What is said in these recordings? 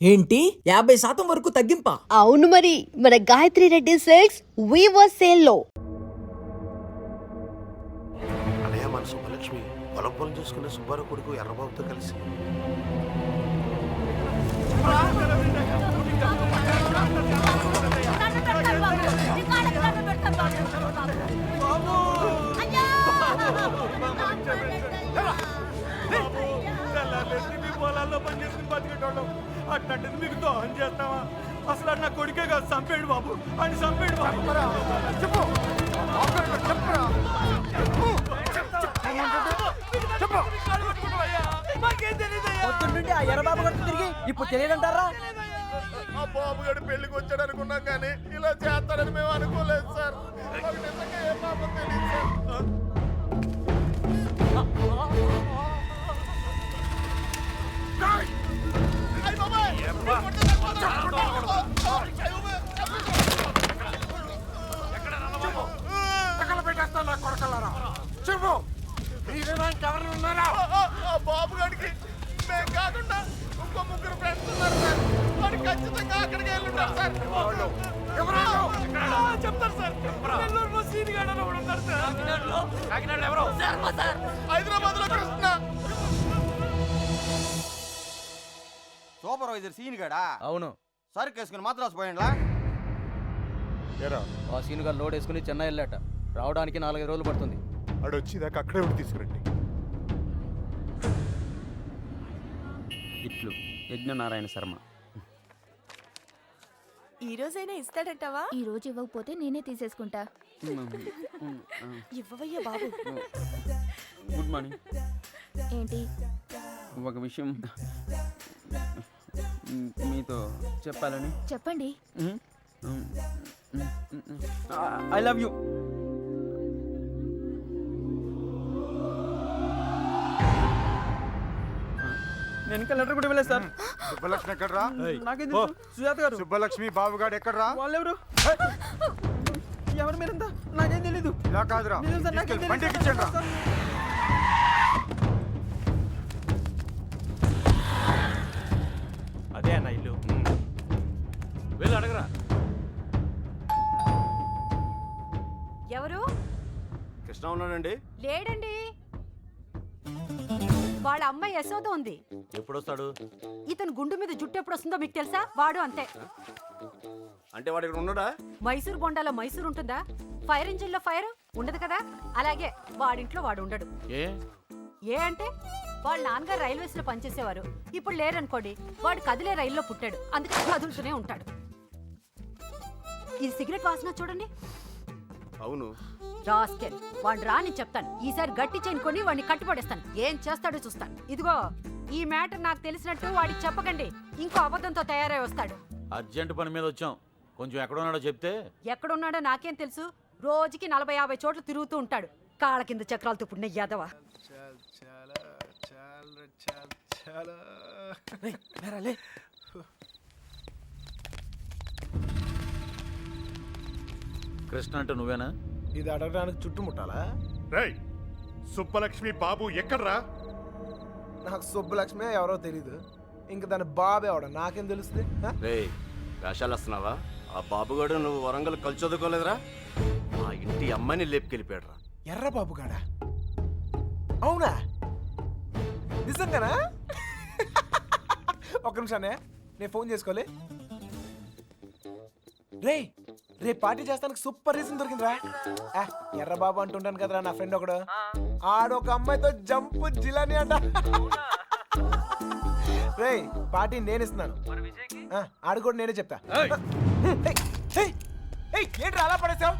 ఏంటి 50% వరకు తగ్గింపా? అవును మరి, మన Gayatri Reddy silks weaver sale లో. అన్నయ్య మన సుబ్బలక్ష్మి పొలం పొలం చూసుకునే సుబ్బారావు కొడుకు ఎర్రబాబుతో కలిసి పొలాల్లో పని చేసుకుని బతికేటోళ్ళం. అట్లాంటిది మీకు దోహం చేస్తావా? అసలు నా కొడుకే కాదు, చంపేడు బాబు అని చంపేడు బాబు. చెప్పు పొద్దున్నుండి ఆ ఎర్రబాబు గారు తిరిగి ఇప్పుడు తెలియదంటారా? ఆ బాబు గడి పెళ్లికి వచ్చాడు అనుకున్నాం కానీ ఇలా చేస్తాడని మేము అనుకోలేదు సార్. మాకు నిజంగా ఏ పాపం తెలియదు సార్. చెప్పు, ఎవరు ఉన్నారా? ఆ బాబు గడికి మేము కాకుండా ఇంకో ముగ్గురు ఫ్రెండ్స్ ఉన్నారు సార్. వాడు ఖచ్చితంగా అక్కడికి వెళ్ళుంటారు సార్. చెప్తారు సార్. నెల్లూరులో సీని గాడు అని ఒకడు ఉన్నాడు సార్. కాకినాడలో ఎవరు? హైదరాబాద్ లో కృష్ణ. Supervisor scene గడా? అవును. సరుకు వేసుకుని మద్రాసు పోయిండ్లా? ఆ సీన్ గారు లోడ్ వేసుకుని చెన్నై వెళ్ళాట. రావడానికి 4-5 రోజులు పడుతుంది. వాడు వచ్చేదాకా అక్కడే ఉండి తీసుకురండి. ఇట్లు యజ్ఞనారాయణ శర్మ. ఈ రోజైనా ఇస్తాడంటావా? ఈ రోజు ఇవ్వకపోతే నేనే తీసేసుకుంటా. ఇవ్వవయ్యా బాబు. Good morning. ఏంటి? ఒక విషయం మీతో చెప్పాలని. చెప్పండి. I love you. నేను ఇంకా లెటర్ కూడా ఇవ్వలేదు సార్. సుబ్బలక్ష్మి ఎక్కడరా? నాకేం తెలుసు? సుజాత గారు. సుబ్బలక్ష్మి బాబుగాడు ఎక్కడరా? వాళ్ళెవరు? ఎవరు మీరంతా? నాకేం తెలీదు. ఇలా కాదురా, నిజం సార్, నాకేం తెలీదు. బండికి ఇచ్చేయండిరా. సార్. అదే అన్న ఇల్లు. వెళ్ళి అడగరా. ఎవరు? కృష్ణ ఉన్నాడండి. లేడండి. వాళ్ళ అమ్మాయి యశోద ఉంది. ఎప్పుడు వస్తాడు? ఇతను గుండు మీద జుట్టు ఎప్పుడు వస్తుందో మీకు తెలుసా? వాడు అంతే. అంటే వాడు ఇక్కడ ఉన్నాడా? మైసూర్ బొండాలో మైసూర్ ఉంటుందా? ఫైర్ ఇంజిన్ లో ఫైర్ ఉండదు కదా, అలాగే వాడింట్లో వాడు ఉండడు. ఏ అంటే వాళ్ళ నాన్నగారు రైల్వేస్ లో పనిచేసేవారు. ఇప్పుడు లేరనుకోండి, వాడు కదిలే రైల్లో పుట్టాడు, అందుకే కదులుతూనే ఉంటాడు. ఈ సిగరెట్ వాసన చూడండి. అవును. రాస్కెల్, వాడు రాని చెప్తాను. ఈసారి గట్టి చైన్ కొని వాడిని కట్టుబడేస్తాను. ఏం చేస్తాడో చూస్తాను. ఇదిగో, ఈ మ్యాటర్ నాకు తెలిసినట్టు వాడికి చెప్పకండి. ఇంకో అబద్ధంతో తయారై వస్తాడు. అర్జెంట్ పని మీద వచ్చాం, కొంచెం ఎక్కడున్నాడో చెప్తే. ఎక్కడున్నాడో నాకేం తెలుసు. రోజుకి 40-50 చోట్ల తిరుగుతూ ఉంటాడు. కాళ్ళ కింద చక్రాలతో పుట్టిన యాదవ. కృష్ణ అంటే నువ్వేనా? ఇది అడగడానికి చుట్టుముట్టాలా? రేయ్, సుబ్బలక్ష్మి బాబు ఎక్కడరా? నాకు సుబ్బలక్ష్మి ఎవరో తెలీదు. ఇంక దాని బాబే అవడం నాకేం తెలుస్తుంది? రేయ్, వేషాలు వస్తున్నావా? ఆ బాబుగాడు నువ్వు వరంగల్ కలిసి చదువుకోలేదురా? ఆ ఇంటి అమ్మాయిని లేపుకెళ్ళిపోయాడురా. ఎర్ర బాబు గాడా? అవునా? నిజంగానా? ఒక్క నిమిషానే, నేను ఫోన్ చేసుకోలే. రేపు పార్టీ చేస్తానికి సూపర్ రీజన్ దొరికిందిరా. ఎర్రబాబు అంటుంటాను కదరా నా ఫ్రెండ్ ఒకడు. ఆడొక అమ్మాయితో జంపు జిలాని అంట. రే, పార్టీ నేను ఇస్తున్నాను. ఆడు కూడా నేనే చెప్తా. ఏంటి అలా పడేసావు?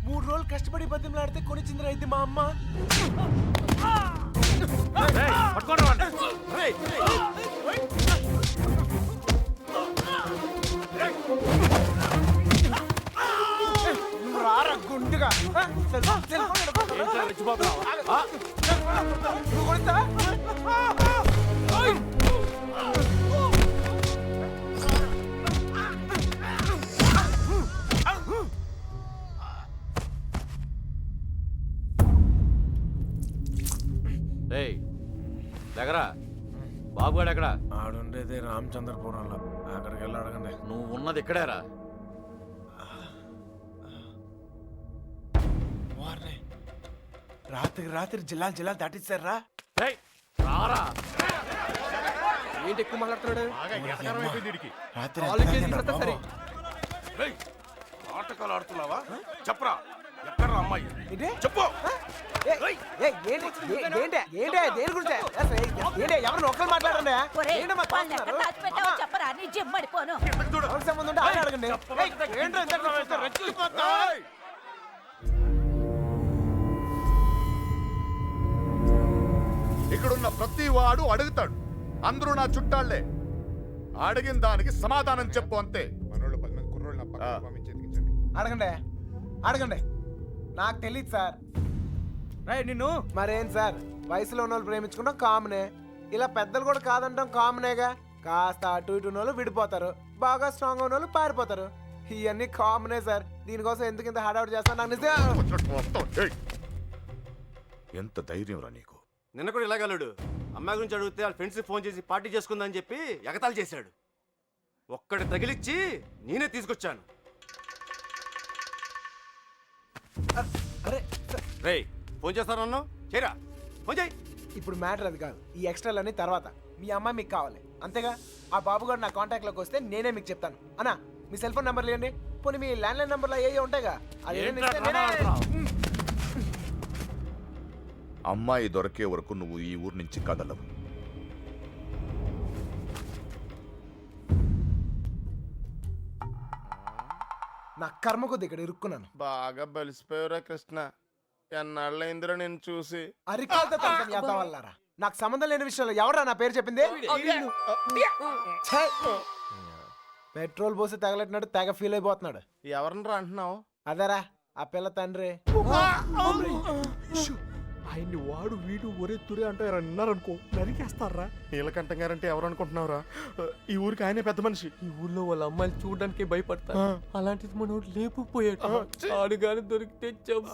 3 రోజులు కష్టపడి బతిమలాడితే కొనిచ్చిందిరా ఇది మా అమ్మ. గుండుగా దగ్గర బాబుగాడు ఎక్కడ? ఆడుండేది రామ్ రామచంద్రపురంలో. అక్కడికి వెళ్ళి అడగండి. నువ్వు ఉన్నది ఇక్కడేరా. వారిని రాత్రి జిల్లాలు దాటిస్తారా? ఏయ్, రారా. ఏంటి ఎక్కువ మాట్లాడుతున్నాడు? రాత్రి కాలేజీ ఎంత తీసుకొస్తా బాబు? సరే. ఏయ్, నాటకాలు ఆడుతున్నావా? చెప్పరా, ఎక్కడ అమ్మాయి? ఏంటి? చెప్పు. ఎవరు ఒక్కరు మాట్లాడండి. చెప్పరా నీ జిమ్మడిపోను. కిందకి చూడు. ఎవరికి సంబంధం ఉంటే ఆయన అడగండి. ఏంటో ఇంత చూస్తే రెచ్చిపోతా. ఏయ్. ఇక్కడున్న ప్రతి వాడు అడుగుతాడు. అందరూ నా చుట్టాళ్లే. అడిగిన దానికి సమాధానం చెప్పు అంతే. అడగండి. నాకు తెలియదు సార్. నిన్ను మరేం సార్, వయసులో ఉన్న వాళ్ళు ప్రేమించుకుంటాం కామనే. ఇలా పెద్దలు కూడా కాదంటాం కామనేగా. కాస్త అటు ఇటు ఉన్న వాళ్ళు విడిపోతారు, బాగా స్ట్రాంగ్ ఉన్న వాళ్ళు పారిపోతారు. ఇవన్నీ కామనే సార్. దీనికోసం ఎందుకు ఇంత హడావుడి చేస్తాను నాకు నిజం. ఏయ్, ఎంత ధైర్యం రా నీకు? నిన్న కూడా ఇలాగలడు. అమ్మాయి గురించి అడిగితే వాళ్ళ ఫ్రెండ్స్ ఫోన్ చేసి పార్టీ చేసుకుందని చెప్పి ఎగతాళి చేశాడు. ఒక్కడి తగిలిచ్చి నేనే తీసుకొచ్చాను. అరే రేయ్, ఫోన్ చేస్తానన్నా చేయరా, ఫోన్ చేయి. ఇప్పుడు మ్యాటర్ అది కాదు. ఈ ఎక్స్ట్రాలన్నీ తర్వాత. మీ అమ్మాయి మీకు కావాలి అంతేగా. ఆ బాబు గారు నా కాంటాక్ట్లోకి వస్తే నేనే మీకు చెప్తాను. అన్నా మీ సెల్ ఫోన్ నెంబర్లు ఇవ్వండి. పోనీ మీ ల్యాండ్లైన్ నెంబర్లో ఏ ఉంటాయిగా, అది ఏదైనా ఇస్తే నేనే- అమ్మాయి దొరికే వరకు నువ్వు ఈ ఊరు నుంచి కదలవు. నా కర్మ కొద్ది ఇక్కడ ఇరుక్కున్నాను. బాగా బలిసిపోయారా కృష్ణ? ఎన్నాళ్ళైందిరా నేను చూసి. అరికాలతో తనకని చేద్దాం వల్లారా. నాకు సంబంధం లేని విషయంలో ఎవరా నా పేరు చెప్పింది? ఛే! పెట్రోల్ పోసి తగలెట్టినట్టు తెగ ఫీల్ అయిపోతున్నాడు. ఎవరినరా అంటున్నావు? అదేరా ఆ పిల్ల తండ్రి. ఆయన్ని వాడు వీడు ఒరే తురే అంటే అన్నారనుకో నరికేస్తారా. నీలకంఠం గారంటే ఎవరు అనుకుంటున్నావురా? ఈ ఊరికి ఆయనే పెద్ద మనిషి. ఈ ఊళ్ళో వాళ్ళ అమ్మాయిలు చూడడానికి భయపడతారు. అలాంటిది మనోడు లేపుపోయాడు. ఆడుగాని దొరికితే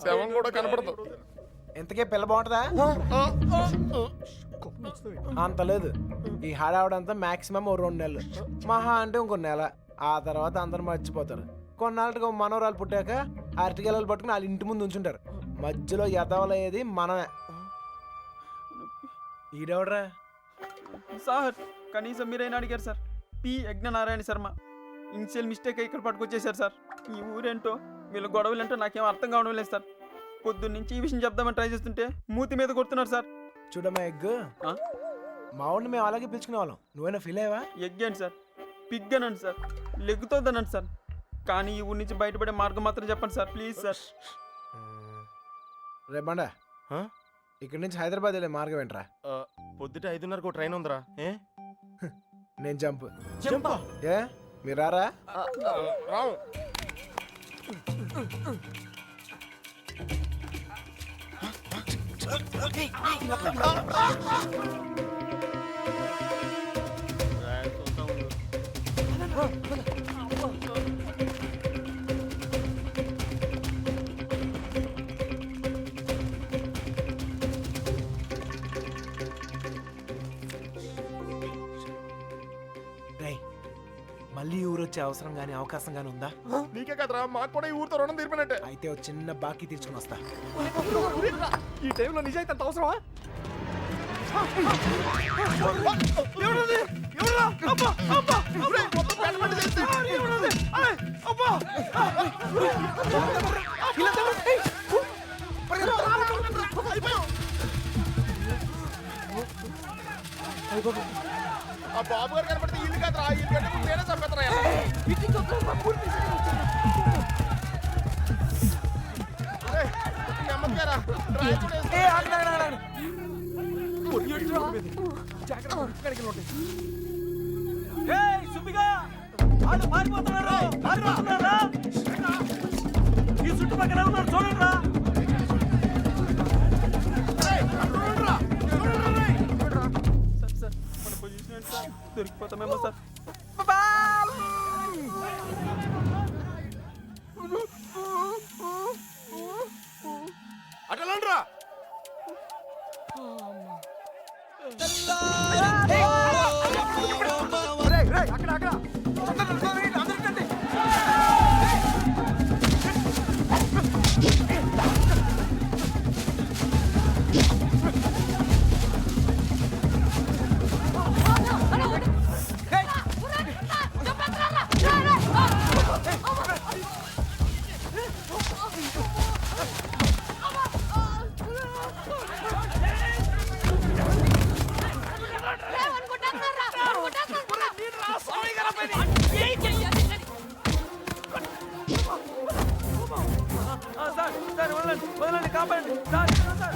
శవం కూడా కనపడదు. ఇంతకే పిల్ల బాగుంటుందా? అంత లేదు. ఈ హడావుడంతా మాక్సిమం 2 నెలలు, మహా అంటే ఇంకో నెల. ఆ తర్వాత అందరు మర్చిపోతారు. కొన్నాళ్ళకి మనవరాలు పుట్టాక అరటిగెలలు పట్టుకుని వాళ్ళ ఇంటి ముందు ఉంచుంటారు. మధ్యలో ఎదవలయ్యేది మనమే. ఈడెవడరా? సార్ కనీసం మీరైనా అడిగారు sir. P Yagnanarayana Sharma. Initial mistake ఇక్కడ పట్టుకొచ్చేసారు సార్. ఈ ఊరేంటో వీళ్ళ గొడవలేంటో నాకేం అర్థం కావడం లేదు సార్. పొద్దున్న నుంచి ఈ విషయం చెప్దామని ట్రై చేస్తుంటే మూతి మీద కొడుతున్నారు సార్. చూడమ్మా ఎగ్గు, మా వాడిని మేము అలాగే పిలుచుకునే వాళ్ళం. నువ్వైనా ఫీల్ అయ్యావా? ఎగ్ అండి సార్, పిగ్ అనండి సార్, లెగ్గుతోందనండి సార్. కానీ ఈ ఊరి నుంచి బయటపడే మార్గం మాత్రం చెప్పండి సార్, ప్లీజ్ సార్. రేపండా ఇక్కడి నుంచి హైదరాబాద్ వెళ్ళే మార్గం ఏంట్రా? పొద్దుట 5:30కు ట్రైన్ ఉందిరా. నేను జంప్. ఏ మీరు రారా? రావు. మళ్ళీ ఊరు వచ్చే అవసరం గానీ అవకాశం గానీ ఉందా? నీకే కదరా, మాకు కూడా ఈ ఊరితో రుణం తీర్పినట్టే. అయితే ఒక చిన్న బాకీ తీర్చుకుని వస్తా. ఈ టైంలో నిజాయితీ అంత అవసరమా? ఆ బాబు గారు కనపడితే ఇల్లు కాదురా, ఇల్లు కంటే ముందు నేనే చంపేస్తారా. నెమ్మదిగారా, ఈ చుట్టుపక్కల ఉన్నారు చూడండి రా. సార్ మన పొజిషన్ ఏంటి సార్? దొరికిపోతామేమో సార్. అటలండ్రా. సార్ వదలండి వదలండి కాపాడండి సార్ సార్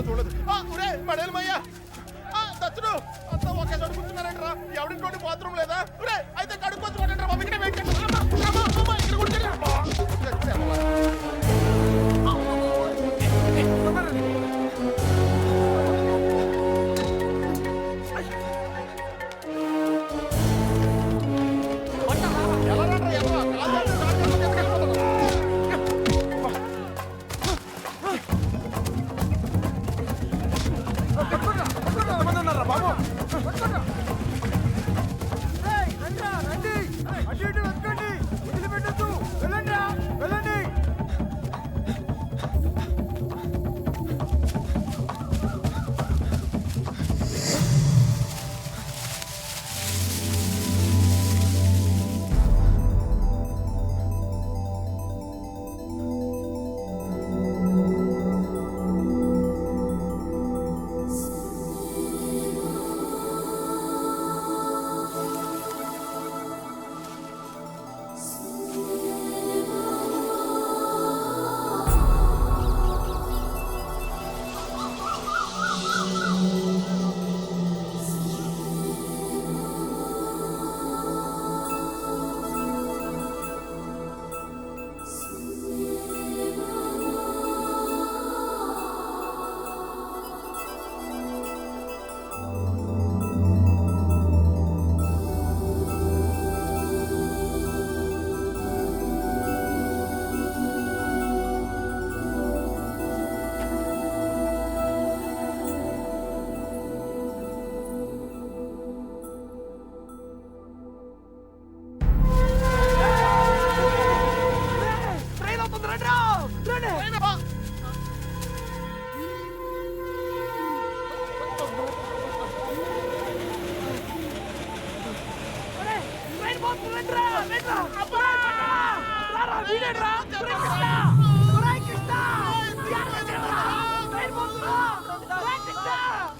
చూడలేదు పడేలమయ్యా దచ్చుడు అంతా ఒకే చోటు కూర్చున్నారంటరా ఎవరింటి బాత్రూమ్ లేదా అయితే కడుక్కొచ్చి కొట్టండి బాబు ఇక్కడ వెయిట్ చేయండి. ఇక్కడ కూర్చోండి.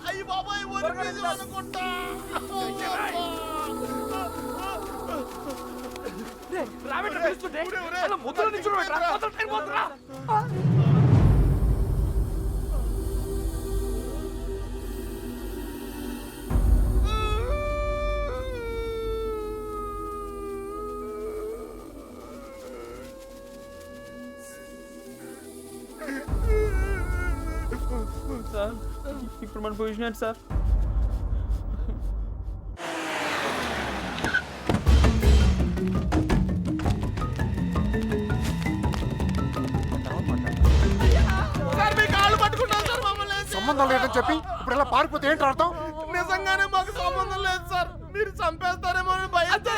అయ్యి బాబాయ్ అనుకుంటా సార్ ఇప్పుడు మన పొజిషన్ ఏంటి సార్ సంబంధం లేదని చెప్పి ఇప్పుడు ఇలా పారిపోతే ఏంటి అర్థం? నిజంగానే మాకు సంబంధం లేదు సార్, మీరు చంపేస్తారేమో అని భయంతో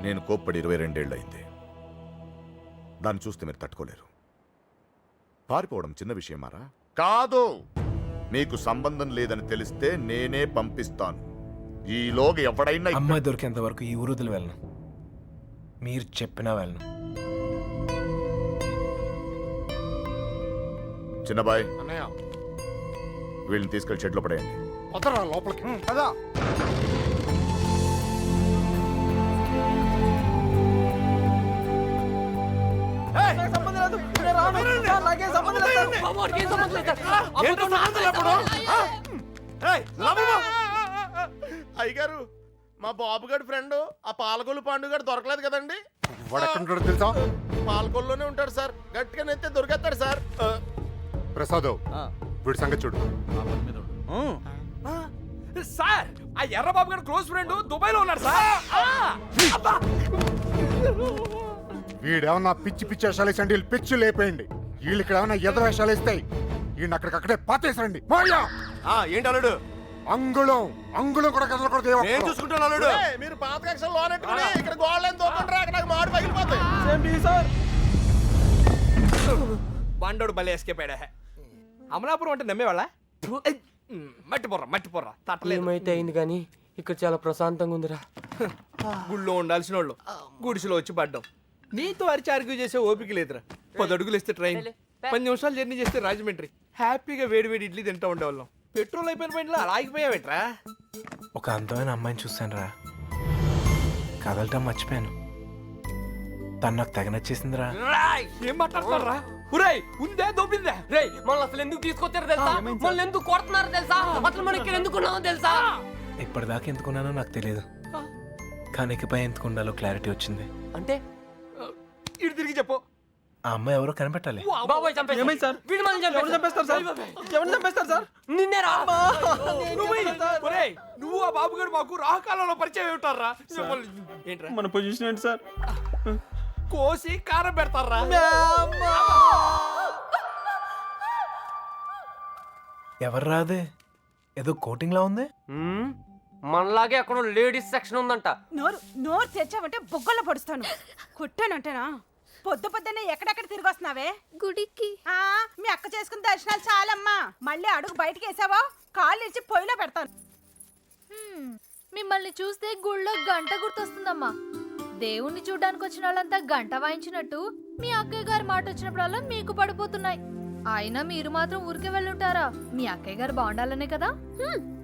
నేను కోప్పడి 22 ఏళ్ళయింది. దాన్ని చూస్తే మీరు తట్టుకోలేరు. పారిపోవడం చిన్న విషయమారా? కాదు. మీకు సంబంధం లేదని తెలిస్తే నేనే పంపిస్తాను. ఈలోగా ఎవడైనా అమ్మాయి దొరికేంత వరకు ఈ ఊరుదులు వెళ్ళను. మీరు చెప్పినా వెళ్ళను. చిన్నబాయ్, అన్నయ్య వీళ్ళని తీసుకెళ్లి షెడ్లో పడేయండి. వదరా లోపలికి కదా. అయ్యగారు, మా బాబుగారి ఫ్రెండ్ ఆ పాలకొల్లు పాండుగారు దొరకలేదు కదండి. వాడెక్కడుంటాడో తెలుసా? పాలకొల్లోనే ఉంటాడు సార్, గట్టిగా నెత్తే దొరికేస్తాడు సార్. ప్రసాద్, వీడి సంగతి చూడు. సార్ ఆ ఎర్రబాబు గారు క్లోజ్ ఫ్రెండ్ దుబాయ్ లో ఉన్నాడు సార్. వీడేమన్నా పిచ్చి పిచ్చి వేషాలు వేసండి, వీళ్ళు పిచ్చి లేపేయండి. వీళ్ళు ఇక్కడ ఏమన్నా ఎదర వేషాలు వేస్తాయి. వీడిని అక్కడికక్కడే పాతేసండి. ఏంటి అల్లుడు? అంగుళం అంగుళం కూడా కదలకూడదు. నేను చూసుకుంటాను అల్లుడు. మీరు పాత కక్షలు లోనెట్టుకుని ఇక్కడ గోళ్ళని దూకండి, అక్కడ నాకు మాడు పగిలిపోతాయి. సార్ బండోడు బలి ఎస్కేపాడా. అమలాపురం అంటే నమ్మేవాళ్ళ? మట్టిపోర్రా తట్టలేదు. ఏమైతే అయింది కానీ ఇక్కడ చాలా ప్రశాంతంగా ఉందిరా. గుళ్ళో ఉండాల్సిన వాళ్ళు గుడిసెలో వచ్చి పడ్డాం. నీతో అరిచి ఆర్గ్యూ చేసే ఓపిక లేదురా. 10 అడుగులు వేస్తే ట్రైన్, 10 నిమిషాలు జర్నీ చేస్తే రాజమండ్రి. హ్యాపీగా వేడి ఇడ్లీ తింటా ఉండేవాళ్ళం. పెట్రోల్ అయిపోయిన పైన అలా ఆగిపోయావేట్రా? ఒక అందమైన అమ్మాయిని చూశాను రా, కదలటం మర్చిపోయాను. తను నాకు తెగ నచ్చేసిందిరా. ఏం మాట్లాడతారా? ఉరేయ్ ఉందే దొబ్బిందే. రేయ్ మనల్ని అసలు ఎందుకు తీసుకొచ్చారో తెలుసా? మనల్ని ఎందుకు కొడుతున్నారో తెలుసా? అసలు మనం ఇక్కడ ఎందుకు ఉన్నామో తెలుసా? ఇప్పటిదాకా ఎందుకున్నానో నాకు తెలియదు, కానీ ఇకపై ఎందుకు ఉండాలో క్లారిటీ వచ్చింది. అంటే ఇటు తిరిగి చెప్పు. ఆ అమ్మాయి ఎవరో కనిపెట్టాలి. బాబాయ్ చంపేస్తారు. ఏమైంది సార్? వీడు మనల్ని చంపేస్తారు సార్. ఎవరు చంపేస్తారు సార్? నిన్నే రా. నువ్వు ఆ బాబు గారు మాకు రాహకాలంలో పరిచయం ఉంటారా? ఏంట్రా మన పొజిషన్ ఏంటి సార్? కోసి కారం పెడతారా? ఎవరు రాదే, ఏదో కోటింగ్ లా ఉంది. మనలాగే అక్కడ లేడీస్ సెక్షన్ ఉందంట. నోరు తెచ్చావంటే బొగ్గల్లో పడుస్తాను. కొట్టానంటేనా? పొద్దున్నే ఎక్కడెక్కడ తిరిగి వస్తున్నావే? గుడికి. మీ అక్క చేసుకున్న దర్శనాలు చాలమ్మా. మళ్ళీ అడుగు బయటికి వేసావో కాళ్ళు ఇచ్చి పొయ్యిలో పెడతాను. మిమ్మల్ని చూస్తే గుళ్ళో గంట గుర్తొస్తుందమ్మా. దేవుణ్ణి చూడ్డానికి వచ్చిన వాళ్ళంతా గంట వాయించినట్టు మీ అక్కయ్య గారి మాట వచ్చినప్పుడల్లా మీకు పడిపోతున్నాయి. అయినా మీరు మాత్రం ఊరికే వెళ్ళుంటారా? మీ అక్కయ్య గారు బాగుండాలనే కదా.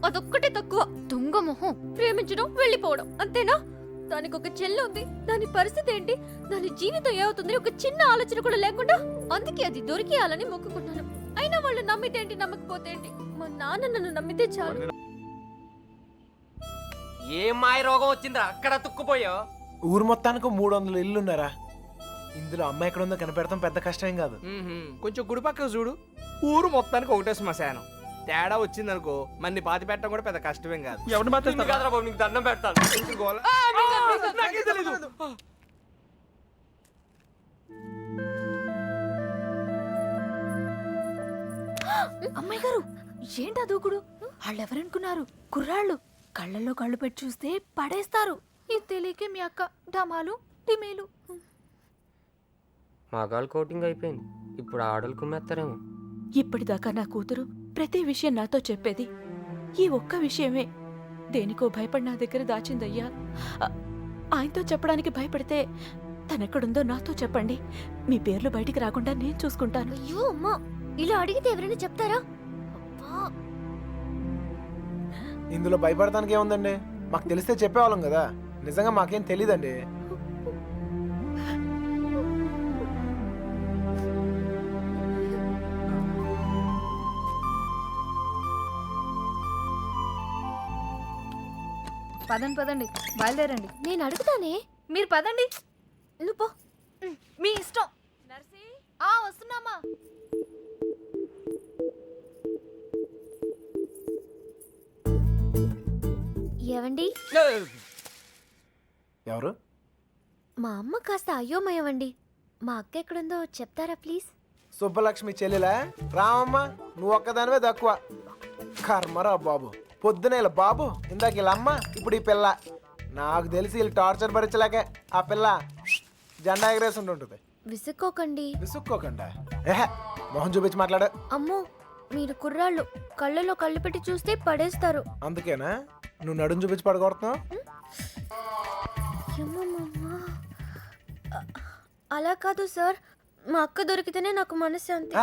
అదొక్కటే తక్కువ. తుంగ మొహం. ప్రేమించడం వెళ్ళిపోవడం అంతేనా? దానికి ఒక చెల్లి ఉంది. దాని పరిస్థితి ఏంటి? దాని జీవితం ఏమవుతుంది? ఒక చిన్న ఆలోచన కూడా లేకుండా. అందుకే అది దొరికేయాలని మొక్కుకుంటున్నాను. అయినా వాళ్ళు నమ్మితే ఏంటి, నమ్మకపోతే ఏంటి? మా నాన్న నన్ను నమ్మితే చాలు. ఏం మాయ రోగం వచ్చిందిరా అక్కడ తుక్కుపోయావు? ఊరు మొత్తానికి 300 ఇల్లు ఉన్నారా. ఇందులో అమ్మాయి ఎక్కడ ఉందో కనిపెడతాం పెద్ద కష్టం కాదు. కొంచెం గుడి పక్కన చూడు. ఊరు మొత్తానికి ఒకటే శ్మశానం. తేడా వచ్చిందనుకో మన్ని పాతి పెట్టడం కూడా పెద్ద కష్టమేం కాదు. ఎవరిని బాధ కాదురా బాబు, నీకు దండం పెడతాను. నాకే తెలీదు. అమ్మాయి గారు ఏంటా దూకుడు? వాళ్ళెవరనుకున్నారు? కుర్రాళ్ళు. కళ్ళల్లో కళ్ళు పెట్టి చూస్తే పడేస్తారు. ఇది తెలియకే మీ అక్క డమాలు డిమేలు. మగాళ్ళు కోటింగ్ అయిపోయింది, ఇప్పుడు ఆడలు కుమ్మేస్తారేమో. ఇప్పటిదాకా నా కూతురు ప్రతి విషయం నాతో చెప్పేది. ఈ ఒక్క విషయమే దేనికో భయపడి నా దగ్గర దాచిందయ్యా. ఆయనతో చెప్పడానికి భయపడితే తనెక్కడుందో నాతో చెప్పండి. మీ పేర్లు బయటికి రాకుండా నేను చూసుకుంటాను. అయ్యో అమ్మా, ఇలా అడిగితే ఎవరైనా చెప్తారా? ఇందులో భయపడటానికి ఏముందండి? మాకు తెలిస్తే చెప్పేవాళ్ళం కదా. నిజంగా మాకేం తెలీదండి. పదండి బయలుదేరండి. నేను అడుగుతానే, మీరు పదండి. నువ్వు పో, మీ ఇష్టం. నర్సి వస్తున్నామా? ఏవండి? ఎవరు? మా అమ్మ కాస్త అయ్యోమయ్యవండి. మా అక్క ఎక్కడుందో చెప్తారా ప్లీజ్? సుబ్బలక్ష్మి చెల్లెలా? రామమ్మ నువ్వు ఒక్కదానివే తక్కువ. కర్మరా బాబు. పొద్దునే ఇలా బాబు, ఇందాక ఇలా అమ్మ, ఇప్పుడు ఈ పిల్ల. నాకు తెలిసి వీళ్ళు టార్చర్ భరించలేకే ఆ పిల్ల జెండా ఎగరేసి ఉంటుంది. విసుక్కోకండి. విసుక్కోకుండా మొహం చూపించి మాట్లాడు. అమ్మో, మీరు కుర్రాళ్ళు. కళ్ళలో కళ్ళు పెట్టి చూస్తే పడేస్తారు. అందుకేనా నువ్వు నడుము చూపించి పడగొడుతున్నావు? అలా కాదు సార్, మా అక్క దొరికితేనే నాకు మనశ్శాంతి.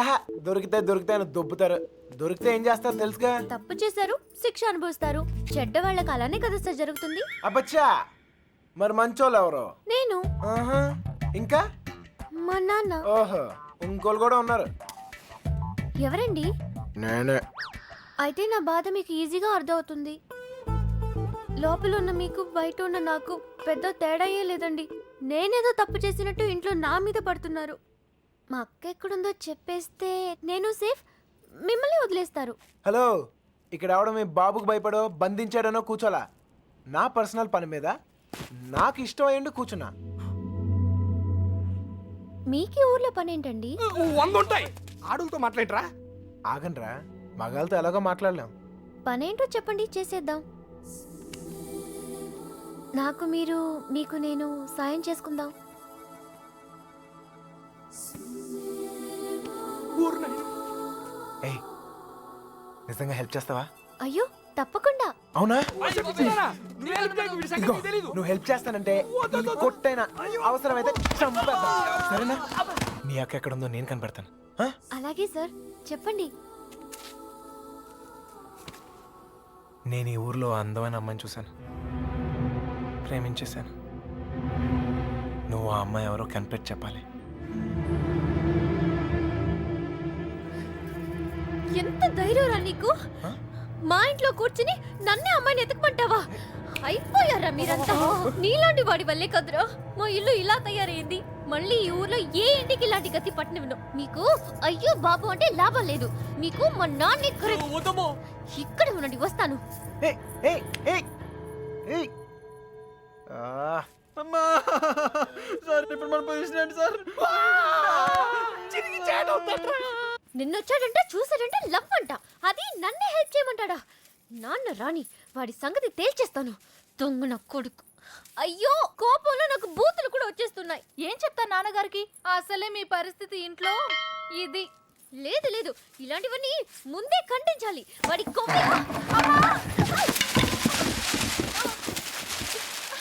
దొరికితే అని దొబ్బుతారు. దొరికితే ఏం చేస్తారు తెలుసుగా? తప్పు చేశారు, శిక్ష అనుభవిస్తారు. చెడ్డ వాళ్ళకి అలానే కదా సార్ జరుగుతుంది. అబ్బచ్చా, మరి మంచోళ్ళు ఎవరు? నేను. ఇంకా మా నాన్న. ఓహో, ఇంకోళ్ళు కూడా ఉన్నారు. ఎవరండి? నేనే. అయితే నా బాధ మీకు ఈజీగా అర్థమవుతుంది. లోపల ఉన్న మీకు బయట ఉన్న నాకు పెద్ద తేడాయే లేదండి. నేనేదో తప్పు చేసినట్టు ఇంట్లో నా మీద పడుతున్నారు. మా అక్క ఎక్కడుందో చెప్పేస్తే నేను సేఫ్, మిమ్మల్ని వదిలేస్తారు. హలో, ఇక్కడ ఎవడో మీ బాబుకు భయపడో బంధించాడనో కూర్చోలా. నా పర్సనల్ పని మీద నాకు ఇష్టం అయ్యండి కూర్చున్నా. మీకీ ఊర్లో పని ఏంటండి? 100 ఉంటాయి. ఆడులతో మాట్లాడరా? ఆగండ్రా, మగాళ్ళతో ఎలాగో మాట్లాడలేం. పనేంటో చెప్పండి, చేసేద్దాం. నాకు మీరు, మీకు నేను సాయం చేసుకుందాం. నిజంగా హెల్ప్ చేస్తావా? అయ్యో తప్పకుండా. అవునా? తెలీదు నువ్వు హెల్ప్ చేస్తానంటే ఈ కొట్టైనా అవసరమైతే చంపేద్దాం. సరేనా? మీ అక్క ఎక్కడుందో నేను కనిపెడతాను. ఆ? అలాగే సార్, చెప్పండి. నేను ఈ ఊర్లో అందమైన అమ్మాయిని చూశాను, ప్రేమించేశాను. నువ్వు ఆ అమ్మాయి ఎవరో కనిపెట్టి చెప్పాలి. ఎంత ధైర్యంరా నీకు? మా ఇంట్లో కూర్చుని నన్నే అమ్మాయిని ఎతకమంటావా? అయిపోయారా మీరంతా? నీలాంటి వాడి వల్లే కదరా మా ఇల్లు ఇలా తయారైంది. మళ్ళీ ఈ ఊర్లో ఏ ఇంటికి ఇలాంటి గతి పట్టనివ్వను. మీకు అయ్యో బాబు అంటే లాభం లేదు. మీకు మా నాన్నే ఇక్కడ ఉండండి, వస్తాను. ఏయ్, ఏయ్, ఏయ్, ఏయ్. అమ్మా సార్, ఇప్పుడు మన పొజిషన్ ఏంటి సార్? నిన్నొచ్చాడంటే చూసాడంటే లవ్ అంట. అది నన్నే హెల్ప్ చేయమంటాడా? నాన్న రాని వాడి సంగతి తేల్చేస్తాను. దొంగ నా కొడుకు. అయ్యో కోపంలో నాకు బూతులు కూడా వచ్చేస్తున్నాయి. ఏం చెప్తా నాన్నగారికి? అసలే మీ పరిస్థితి ఇంట్లో ఇది. లేదు లేదు, ఇలాంటివన్నీ ముందే ఖండించాలి. వాడి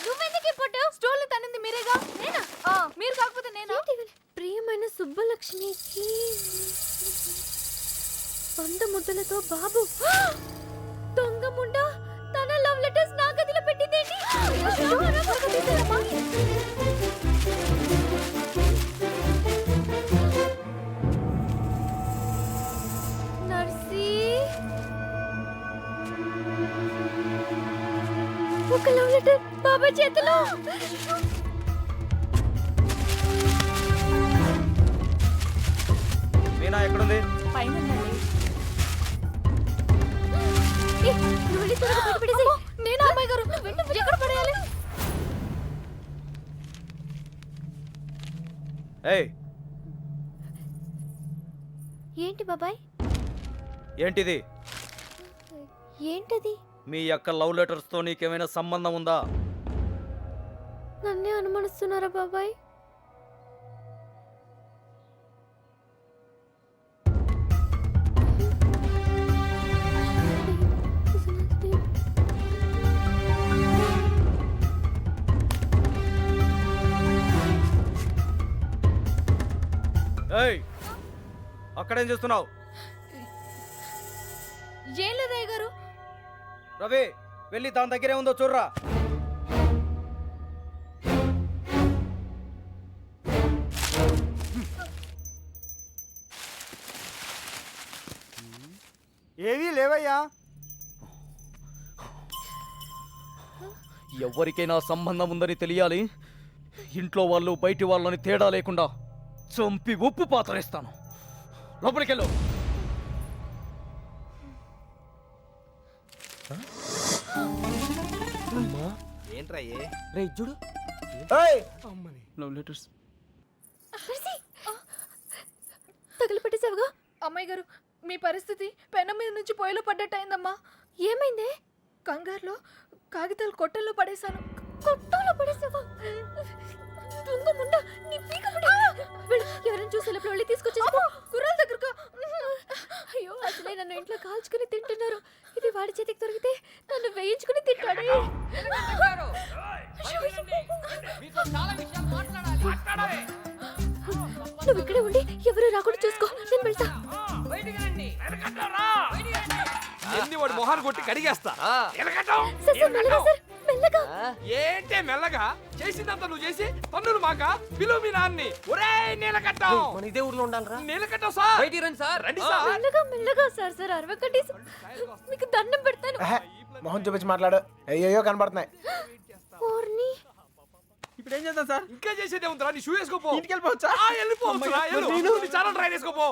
నువ్వెందుకు పడ్డావు? స్టోర్లు తనింది మీరేగా. నేనా? మీరు కాకపోతే నేనా? ప్రియమైన సుబ్బలక్ష్మికి 100 ముద్దలతో బాబు. దొంగ ముండ తన లవ్ లెటర్స్ నా గదిలో పెట్టిందేంటి? నర్సీ, ఒక లవ్ లెటర్ బాబా చేతిలో. మీనా ఎక్కడుంది? నేను అమ్మాయి గారు ఎక్కడ పడేయాలి? ఏయ్, ఏంటి బాబాయ్? ఏంటిది? ఏంటది? మీ యొక్క లవ్ లెటర్స్ తో నీకేమైనా సంబంధం ఉందా? నన్నే అనుమానిస్తున్నారా బాబాయ్? ఏయ్, అక్కడేం చేస్తున్నావు? ఏం లేదయ్య గారు. రవి, వెళ్ళి దాని దగ్గరే ఉందో చూడరా. ఏవీ లేవయ్యా. ఎవరికైనా సంబంధం ఉందని తెలియాలి. ఇంట్లో వాళ్ళు బయటి వాళ్ళని తేడా లేకుండా చంపి ఉప్పు పాతరేస్తాను. లోపలికెళ్ళు. ఏంట్రా రే చూడు, లవ్ లెటర్స్ తగిలిపెట్టేసావుగా. అమ్మాయి గారు, మీ పరిస్థితి పెనం మీద నుంచి పొయ్యిలో పడ్డట్టయిందమ్మా. ఏమైంది? కంగారులో కాగితాలు కొట్టల్లో పడేశాను. కొట్టల్లో పడేసావా? దొంగ ముండా, నీ పీక ఎవరైనా చూసే లోపల వెళ్ళి తీసుకొచ్చేసుకో. కుర్రాల దగ్గరగా. అయ్యో, అసలే నన్ను ఇంట్లో కాల్చుకుని తింటున్నారు. ఇది వాడి చేతికి దొరికితే నన్ను వేయించుకుని తింటాడే. నువ్వు ఇక్కడే ఉండి ఎవరు రాకుండా చూసుకో, నేను వెళ్తా. ఎన్ని వాడు మొహాన్ని కొట్టి కడిగేస్తా. సార్, మెల్లగా సార్, మెల్లగా. ఏంటే మెల్లగా? చేసిందంతా నువ్వు చేసి పన్నులు మాక పిలువు మీ నాన్ని. ఒరేయ్ నీలకట్టం, మన ఇదే ఊర్లో ఉండాలరా. నీలకట్టం సార్, బయటికి రండి సార్. రండి సార్. మెల్లగా మెల్లగా సార్. సార్ అరవకండి, మీకు దండం పెడతాను. మొహం చూపించి మాట్లాడు. అయ్యో కనబడుతున్నాయి. ఓర్ని, ఇప్పుడు ఏం చేద్దాం సార్? ఇంకా చేసేదే ఉందిరా. నీ షూ వేసుకోపో. ఇంటికి వెళ్ళిపోవచ్చా? వెళ్ళిపోవచ్చురా. నీ చాలా ట్రై చేసుకోపో.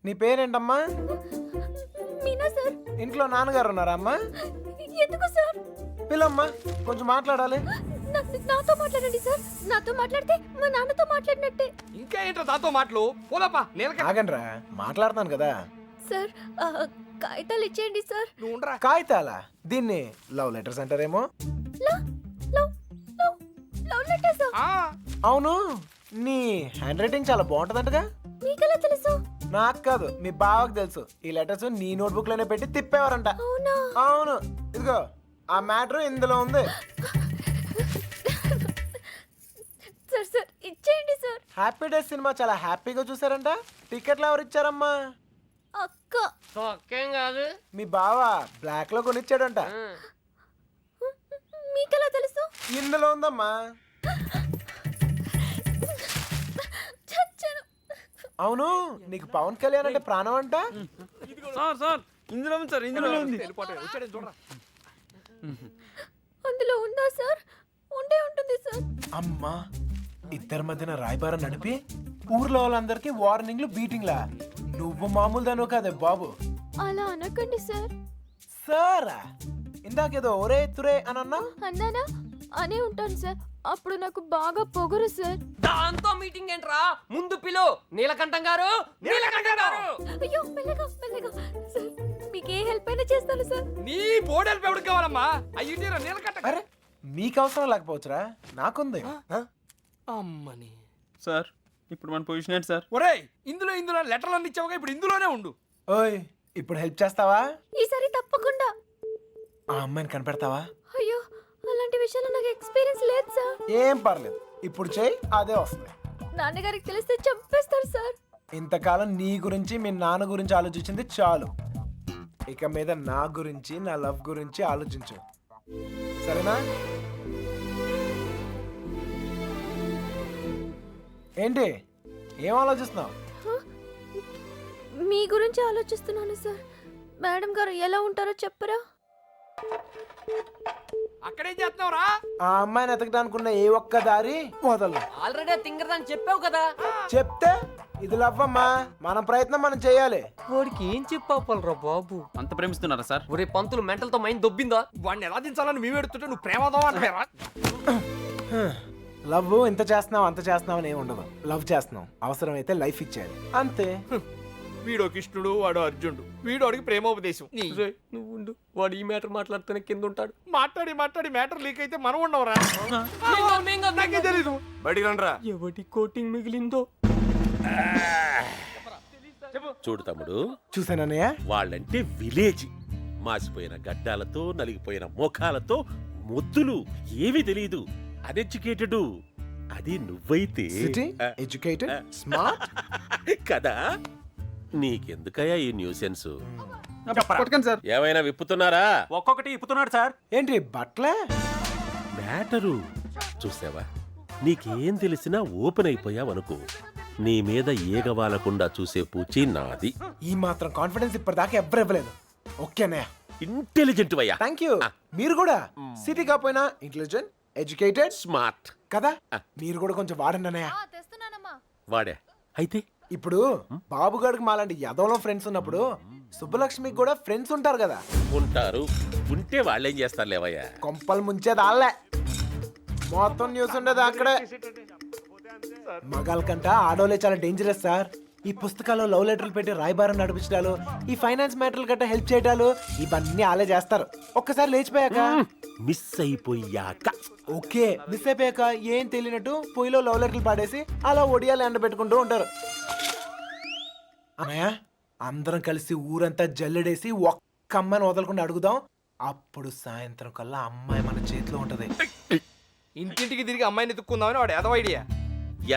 నీ పేరేంటమ్మా? మీనా సార్. ఇంట్లో నాన్నగారు ఉన్నారా అమ్మా? ఎందుకు సార్? పిల్లమ్మా, కొంచెం మాట్లాడాలి. నాతో మాట్లాడండి సార్. నాతో మాట్లాడితే మా నాన్నతో మాట్లాడినట్టే. ఇంకా ఏంటో దాంతో మాటలు? పోలప్పా నీలకట్ట. ఆగండ్రా, మాట్లాడతాను కదా. సార్, కాగితాలు ఇచ్చేయండి సార్. నువ్వు ఉండరా. కాగితాలా? దీన్ని లవ్ లెటర్స్ అంటారేమో. Love letters? ఆ, అవును, నీ హ్యాండ్ రైటింగ్ చాలా బాగుంటుందంటగా. మీకెలా తెలుసు? నాకు కాదు మీ బావకు తెలుసు ఈ లెటర్స్ నీ నోట్బుక్ లోనే పెట్టి తిప్పేవారంట. అవును, ఇదిగో ఆ మ్యాటర్ ఇందులో ఉంది. సార్ సార్ ఇచ్చేయండి సార్. హ్యాపీ డేస్ సినిమా చాలా హ్యాపీగా చూసారంట. టికెట్లు ఎవరు ఇచ్చారమ్మా? అక్క. కాదు మీ బావ బ్లాక్ లో కొనిచ్చాడంట. మీకెలా తెలుసు? ఇందులో ఉందమ్మా. చచ్చాను. అవును, నీకు పవన్ కళ్యాణ్ అంటే ప్రాణం అంట. సార్ సార్ ఇందులో ఉంది సార్, ఇందులో ఉంది. అందులో ఉందా సార్? ఉండే ఉంటుంది సార్. అమ్మా, ఇద్దరి మధ్యన రాయబారం నడిపి ఊర్లో వాళ్ళందరికీ వార్నింగ్లు బీటింగ్లా. నువ్వు మామూలు దాను కాదే బాబు. అలా అనకండి సార్. సారా ఇందాకేదో ఒరే తురే అని అన్నా. అన్నానా? అనే ఉంటాను సార్. అప్పుడు నాకు బాగా పొగరు సార్. దాంతో మీటింగ్ ఏంట్రా? ముందు పిలు నీలకంఠం గారు. అయ్యో మెల్లగా మెల్లగా సార్. మీకు ఏ హెల్ప్ అయినా చేస్తాను సార్. నీ బోర్డు హెల్ప్ ఎవరికి కావాలమ్మా? అయ్యి నీలకంఠం. అరే మీకు అవసరం లేకపోవచ్చురా, నాకుంది. అమ్మని సార్ ఇప్పుడు మన పొజిషన్ ఏంటి సార్? ఒరేయ్, ఇందులో లెటర్లు అన్ని ఇచ్చావుగా, ఇప్పుడు ఇందులోనే ఉండు. ఓయ్, ఇప్పుడు హెల్ప్ చేస్తావా? ఈసారి తప్పకుండా. ఆ అమ్మాయిని కనిపెడతావా? అయ్యో అలాంటి విషయాలు నాకు ఎక్స్పీరియన్స్ లేదు సార్. ఏం పర్లేదు, ఇప్పుడు చేయి, అదే వస్తుంది. నాన్నగారికి తెలిస్తే చంపేస్తారు సార్. ఇంతకాలం నీ గురించి మీ నాన్న గురించి ఆలోచించింది చాలు. ఇక మీద నా గురించి, నా లవ్ గురించి ఆలోచించు, సరేనా? ఏంటి ఏం ఆలోచిస్తున్నావు? మీ గురించి ఆలోచిస్తున్నాను సార్. మేడం గారు ఎలా ఉంటారో చెప్పరా? అక్కడేం చేస్తున్నావురా? ఆ అమ్మాయిని ఎతకడానికి ఉన్న ఏ ఒక్క దారి వదలు. ఆల్రెడీ తింగరదని చెప్పావు కదా. చెప్తే ఇది లవ్వమ్మా, మన ప్రయత్నం మనం చేయాలి. వాడికి ఏం చెప్పాపలరా బాబు? అంత ప్రేమిస్తున్నారా సార్? ఒరే పంతులు మెంటల్ తో మైండ్ దొబ్బిందా? వాడిని ఎలా దించాలని మేము ఎడుతుంటే నువ్వు ప్రేమదో అంటారా? లవ్ ఇంత చేస్తున్నావు అంత చేస్తున్నావు అని ఏమి ఉండదు. లవ్ చేస్తున్నావు, అవసరమైతే లైఫ్ ఇచ్చేయాలి, అంతే. వీడో కృష్ణుడు, వాడు అర్జునుడు. వీడోడికి ప్రేమోపదేశం. నువ్వు ఉండు, వాడు ఈ మ్యాటర్ మాట్లాడుతూనే కింద ఉంటాడు. మాట్లాడి మ్యాటర్ లీక్ అయితే మనం ఉండవరా? నాకే తెలీదు. బయటికి రండిరా. ఎవడి కోటింగ్ మిగిలిందో. చూడు తమ్ముడు, చూసానన్నయ్య, వాళ్ళంటే విలేజ్. మాసిపోయిన గడ్డాలతో నలిగిపోయిన ముఖాలతో ముద్దులు ఏమీ తెలియదు. అన్ఎడ్యుకేటెడ్. అది నువ్వైతే సిటీ ఎడ్యుకేటెడ్ స్మార్ట్ కదా. నీకెందుకయ్యా ఈ న్యూసెన్స్? కొట్టకండి సార్. ఏమైనా విప్పుతున్నారా? ఒక్కొక్కటి ఇప్పుతున్నాడు సార్. ఏంటి బట్లే? మ్యాటరు చూసావా? నీకేం తెలిసినా ఓపెన్ అయిపోయావనుకో, నీ మీద ఏగవాలకుండా చూసే పూచి నాది. ఈ మాత్రం కాన్ఫిడెన్స్ ఇప్పటిదాకా ఎవ్వరు ఇవ్వలేదు. ఓకేనా? ఇంటెలిజెంట్ వయ్యా. Thank you. మీరు కూడా సిటీ కాకపోయినా ఇంటెలిజెంట్, ఎడ్యుకేటెడ్, స్మార్ట్ కదా. మీరు కూడా కొంచెం వాడండి అన్నయ్య. తెస్తున్నానమ్మా. వాడే అయితే. ఇప్పుడు బాబుగాడికి మాలాంటి యదవలో ఫ్రెండ్స్ ఉన్నప్పుడు సుబ్బలక్ష్మికి కూడా ఫ్రెండ్స్ ఉంటారు కదా. ఉంటారు. ఉంటే వాళ్ళేం చేస్తారు లేవయ్యా? కొంపలు ముంచేది ఆళ్ళే. మొత్తం న్యూస్ ఉండేది అక్కడే. మగాళ్ళ కంట ఆడోలే చాలా డేంజరస్ సార్. ఈ పుస్తకాల్లో లవ్ లెటర్లు పెట్టి రాయబారం నడిపించడాలు, ఈ ఫైనాన్స్ మ్యాటర్లు గట్రా హెల్ప్ చేయడాలు, ఇవన్నీ ఆలే చేస్తారు. ఒక్కసారి లేచిపోయాక మిస్ అయిపోయాక. ఓకే, మిస్ అయిపోయాక ఏం తెలియనట్టు పొయ్యిలో లవ్ లెటర్లు పాడేసి అలా ఒడియాలు ఎండబెట్టుకుంటూ ఉంటారు. అన్నయ్య, అందరం కలిసి ఊరంతా జల్లెడేసి ఒక్క అమ్మాయిని వదలకుండా అడుగుదాం. అప్పుడు సాయంత్రం కల్లా అమ్మాయి మన చేతిలో ఉంటది. ఇంటింటికి తిరిగి అమ్మాయిని ఎత్తుక్కుందామని వాడు ఎదవ ఐడియా.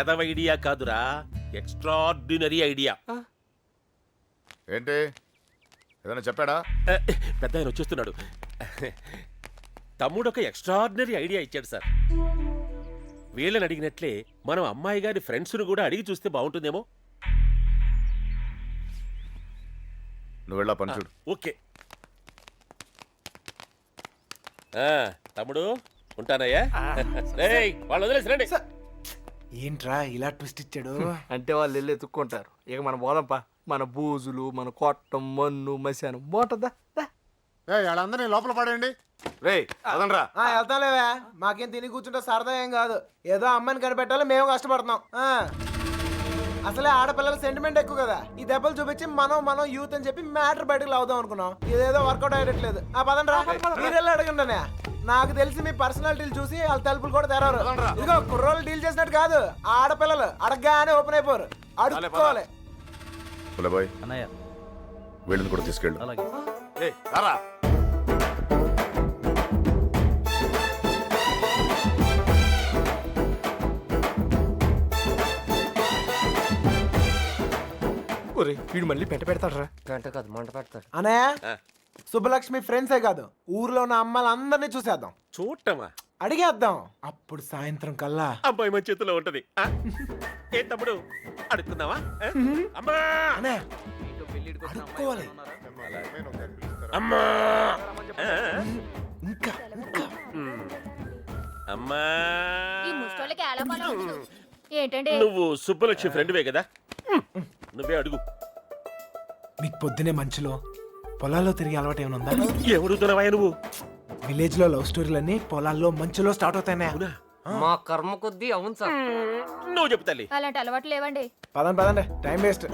ఎదవ ఐడియా కాదురా, ఎక్స్ట్రాడినరీ ఐడియా. ఏంటి ఏదైనా చెప్పాడా? పెద్ద ఆయన వచ్చేస్తున్నాడు. తమ్ముడు ఒక ఎక్స్ట్రాడినరీ ఐడియా ఇచ్చాడు సార్. వీళ్ళని అడిగినట్లే మనం అమ్మాయి గారి ఫ్రెండ్స్ను కూడా అడిగి చూస్తే బాగుంటుందేమో. నువ్వు వెళ్ళా పని చూడు. ఓకే తమ్ముడు, ఉంటానయ్యా. వాళ్ళు వదిలేసిరండి. ఏంట్రా ఇలా ట్విస్ట్ ఇచ్చాడు? అంటే వాళ్ళు వెళ్ళి ఎత్తుక్కుంటారు. ఇక మన బోదంపా, మన బూజులు, మన కొట్టం, మన్ను, మశాను బాగుంటుందా? వాళ్ళందరినీ లోపల పడేయండి. రే అదనరా. వెళ్తాలేవా, మాకేం తిని కూర్చుంటే సరదా ఏం కాదు. ఏదో అమ్మాయిని కనిపెట్టాలి, మేము కష్టపడుతున్నాం. అసలే ఆడపిల్లల సెంటిమెంట్ ఎక్కువ కదా. ఈ దెబ్బలు చూపించి మనం యూత్ అని చెప్పి మ్యాటర్ బయటకు లావుదాం అనుకున్నాం. ఇదేదో వర్కౌట్ అయ్యట్లేదు. పదండ్రా, మీరెళ్ళి అడగండి. నాకు తెలిసి మీ పర్సనాలిటీలు చూసి వాళ్ళ తలుపులు కూడా తెరవరు. ఇదిగో కుర్రోళ్ళు డీల్ చేసినట్టు కాదు, ఆడపిల్లలు అడగగానే ఓపెన్ అయిపోరు. అడుక్కోవాలి. పులబాయ్ అన్నయ్య వీళ్ళని కూడా తీసుకెళ్ళు. అలాగే. ఏయ్, రారా. ఒరే వీడు మళ్ళీ పెడతాడ్రా. అనయ్య శుభలక్ష్మి ఫ్రెండ్సే కాదు ఊర్లో ఉన్న అమ్మాయిలందరినీ చూసేద్దాం, చూడటమా? అడిగేద్దాం. అప్పుడు సాయంత్రం కల్లా అమ్మాయి మన చేతిలో ఉంటది. ఆ? ఏ తమ్ముడు అడుగుతున్నావా? ఆ? అమ్మా అనయ్య అడుక్కోవాలి. అమ్మా ఆ? ఇంకా అమ్మా ఈ ముష్టోళ్ళకి ఎలా పని ఉండదు. ఏంటండి నువ్వు సుబ్బలక్ష్మి ఫ్రెండ్వే కదా? నువ్వే అడుగు. మీకు పొద్దునే మంచులో పొలాల్లో తిరిగి అలవాటు ఏమైనా ఉందా? ఎవడుతున్నావా నువ్వు? విలేజ్ లో లవ్ స్టోరీలన్నీ పొలాల్లో మంచులో స్టార్ట్ అవుతాయి. మా కర్మ కొద్దీ అవును సార్. నువ్వు చెప్పు తల్లి. అలాంటి అలవాట్లు లేవండి. పదండి టైం వేస్ట్.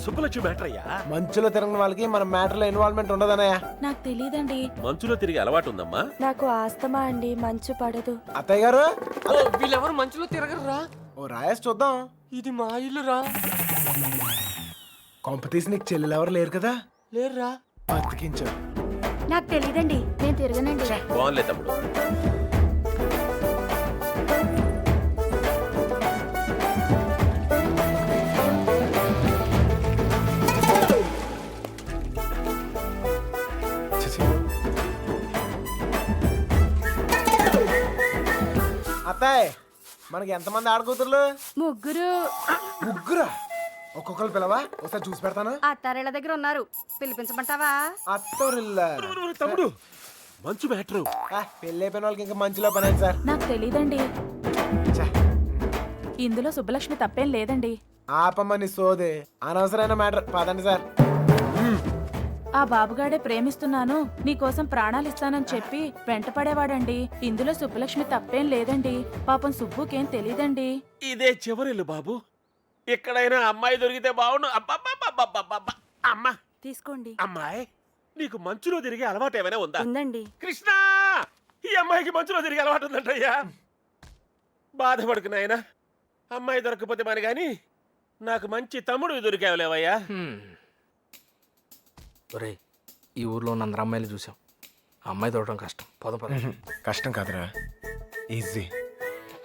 సుబ్బలక్ష్మి మ్యాటర్ అయ్యా. మంచులో తిరిగిన వాళ్ళకి మన మ్యాటర్ లో ఇన్వాల్వ్మెంట్ ఉండదన్నయ్య. నాకు తెలియదండి. మంచులో తిరిగి అలవాటు ఉందమ్మా. నాకు ఆస్తమా అండి, మంచు పడదు. అత్తయ్య గారు వీళ్ళెవరు మంచులో తిరగరురా. ఓ రాయేసి చూద్దాం. ఇది మా ఇల్లురా. కాంపిటీషన్ నీకు చెల్లెలు ఎవరు లేరు కదా? లేరురా. బతికించావు. నాకు తెలియదండి, నేను తిరగనండి. బాగుంలే తమ్ముడు. అత్తాయ్ మనకి ఎంతమంది ఆడకూతుర్లు? ముగ్గురు. ముగ్గురా? ఒక్కొక్కరు పిలవా, ఒకసారి చూసి పెడతాను. అత్తారేళ్ల దగ్గర ఉన్నారు, పిలిపించమంటావా? అత్తోరిల్లా తమ్ముడు మంచు మ్యాటరు. పెళ్ళి అయిపోయిన వాళ్ళకి ఇంకా మంచిలో పని సార్. నాకు తెలియదండి. ఇందులో సుబ్బలక్ష్మి తప్పేం లేదండి. ఆపమ్మని సోదే అనవసరమైన మ్యాటర్. పదండి సార్. ఆ బాబుగాడే ప్రేమిస్తున్నాను, నీకోసం ప్రాణాలు ఇస్తానని చెప్పి వెంట పడేవాడండి. ఇందులో సుబ్బలక్ష్మి తప్పేం లేదండి. పాపం సుబ్బుకేం తెలీదండి. ఇదే చివరిల్లు బాబు. ఎక్కడైనా అమ్మాయి దొరికితే బాగుండు. అబ్బా అమ్మా తీసుకోండి. అమ్మాయి, నీకు మంచులో తిరిగే అలవాటు ఏమైనా ఉందా? ఉందండి. కృష్ణ, ఈ అమ్మాయికి మంచులో తిరిగే అలవాటు ఉందంటయ్యా. బాధపడుకు నాయనా, అమ్మాయి దొరకకపోతే మరి గాని నాకు మంచి తమ్ముడు దొరికావులేవయ్యా. ఒరే ఈ ఊర్లో ఉన్న అందరు అమ్మాయిలు చూసాం, అమ్మాయి దొరకడం కష్టం. పద కష్టం కాదురా, ఈజీ.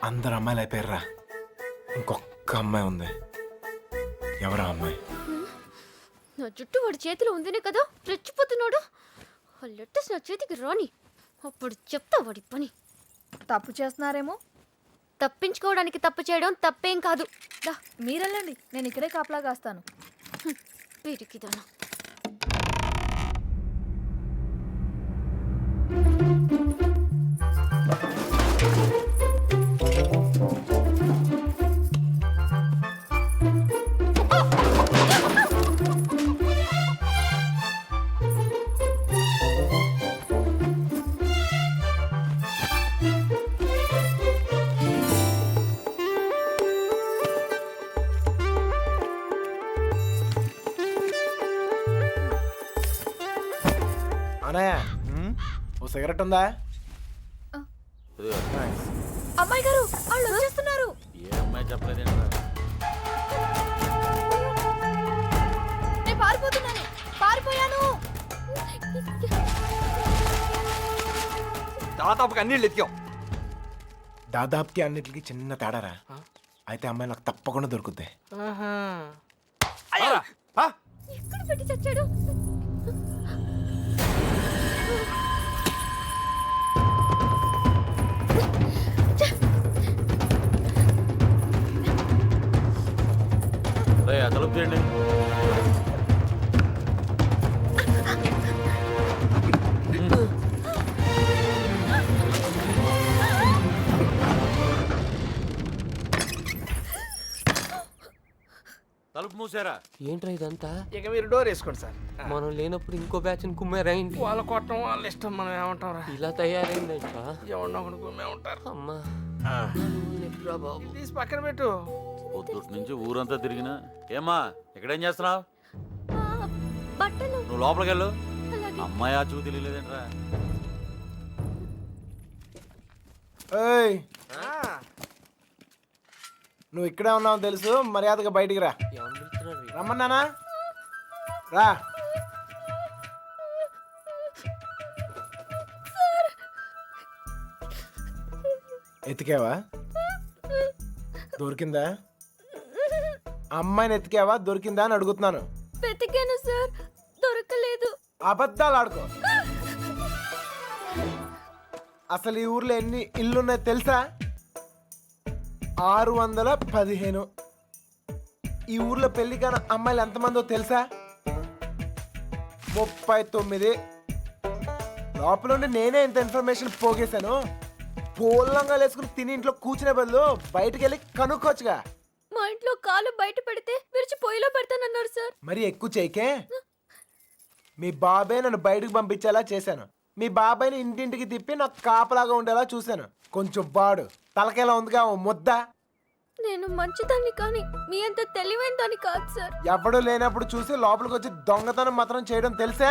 అందరు అమ్మాయిలు అయిపోయారా, ఇంకొక అమ్మాయి ఉంది. ఎవరా అమ్మాయి? నా జుట్టు వాడి చేతిలో ఉందనే కదా రెచ్చిపోతున్నాడు. ఆ లెట్టర్స్ నా చేతికి రాని, అప్పుడు చెప్తా వాడి పని. తప్పు చేస్తున్నారేమో. తప్పించుకోవడానికి తప్పు చేయడం తప్పేం కాదు. మీరెళ్ళండి, నేను ఇక్కడే కాపలా కాస్తాను. వీరికిదానా. అనయ్య ఓ సిగరెట్ ఉందా? అమ్మాయి గారు వాళ్ళు వచ్చేస్తున్నారు. ఏ అమ్మాయి చెప్పలేదు. నేను పారిపోతున్నాను, పారిపోయాను. దాదాపుగా అన్ని ఎత్తికాం. దాదాపుకి అన్నిటికి చిన్న తేడారా. అయితే అమ్మాయి నాకు తప్పకుండా దొరుకుద్ది. ఎక్కడ పెట్టి చచ్చాడు? తలుపు తీయండి. తలుపు మూసారా? ఏంట్రా ఇదంతా? ఇక మీరు డోర్ వేసుకోండి సార్. మనం లేనప్పుడు ఇంకో బ్యాచ్ కుమ్మేరైంది. వాళ్ళ కొట్టడం వాళ్ళ ఇష్టం, మనం ఏమంటారా? ఇలా తయారైందంట. ఎవరినో ఒకటి కుమ్మే ఉంటారు. అమ్మా తీసి పక్కన పెట్టు. పొద్దుటి నుంచి ఊరంతా తిరిగినా. ఏమ్మా ఇక్కడేం చేస్తున్నావు? బట్టలు. నువ్వు లోపలికి వెళ్ళు. అమ్మాయి ఆ చూ తెలియలేదేంట్రా? ఏయ్, నువ్వు ఇక్కడే ఉన్నావు తెలుసు, మర్యాదగా బయటికి రా. ఎవరు పిలుస్తున్నారు? రమ్మన్నానా? రా. ఎతికావా? దొరికిందా? అమ్మాయిని ఎతికావా? దొరికిందా అని అడుగుతున్నాను. వెతికాను సార్, దొరకలేదు. అబద్ధాలు ఆడుకో. అసలు ఈ ఊర్లో ఎన్ని ఇల్లున్నాయో తెలుసా? 615. ఈ ఊర్లో పెళ్లి కాని అమ్మాయిలు ఎంతమందో తెలుసా? 39. లోపల ఉండి నేనే ఇంత ఇన్ఫర్మేషన్ పోగేశాను. పోలంగా వేసుకుని తిని ఇంట్లో కూర్చునే బదులు బయటకు వెళ్ళి కనుక్కోవచ్చుగా. మా ఇంట్లో కాలు బయట పెడితే విరిచి పొయ్యిలో పెడతానన్నారు సార్. మరి ఎక్కువ చేయకే. మీ బాబాయ్ నన్ను బయటకు పంపించేలా చేశాను. మీ బాబాయ్ని ఇంటింటికి తిప్పి నాకు కాపలాగా ఉండేలా చూశాను. కొంచెం బాడు తలకేలా ఉందిగా ఓ ముద్ద. నేను మంచిదాన్ని కానీ మీ అంత తెలివైన దాన్ని కాదు సార్. ఎవడు లేనప్పుడు చూసి లోపలికి వచ్చి దొంగతనం మాత్రం చేయడం తెలుసా?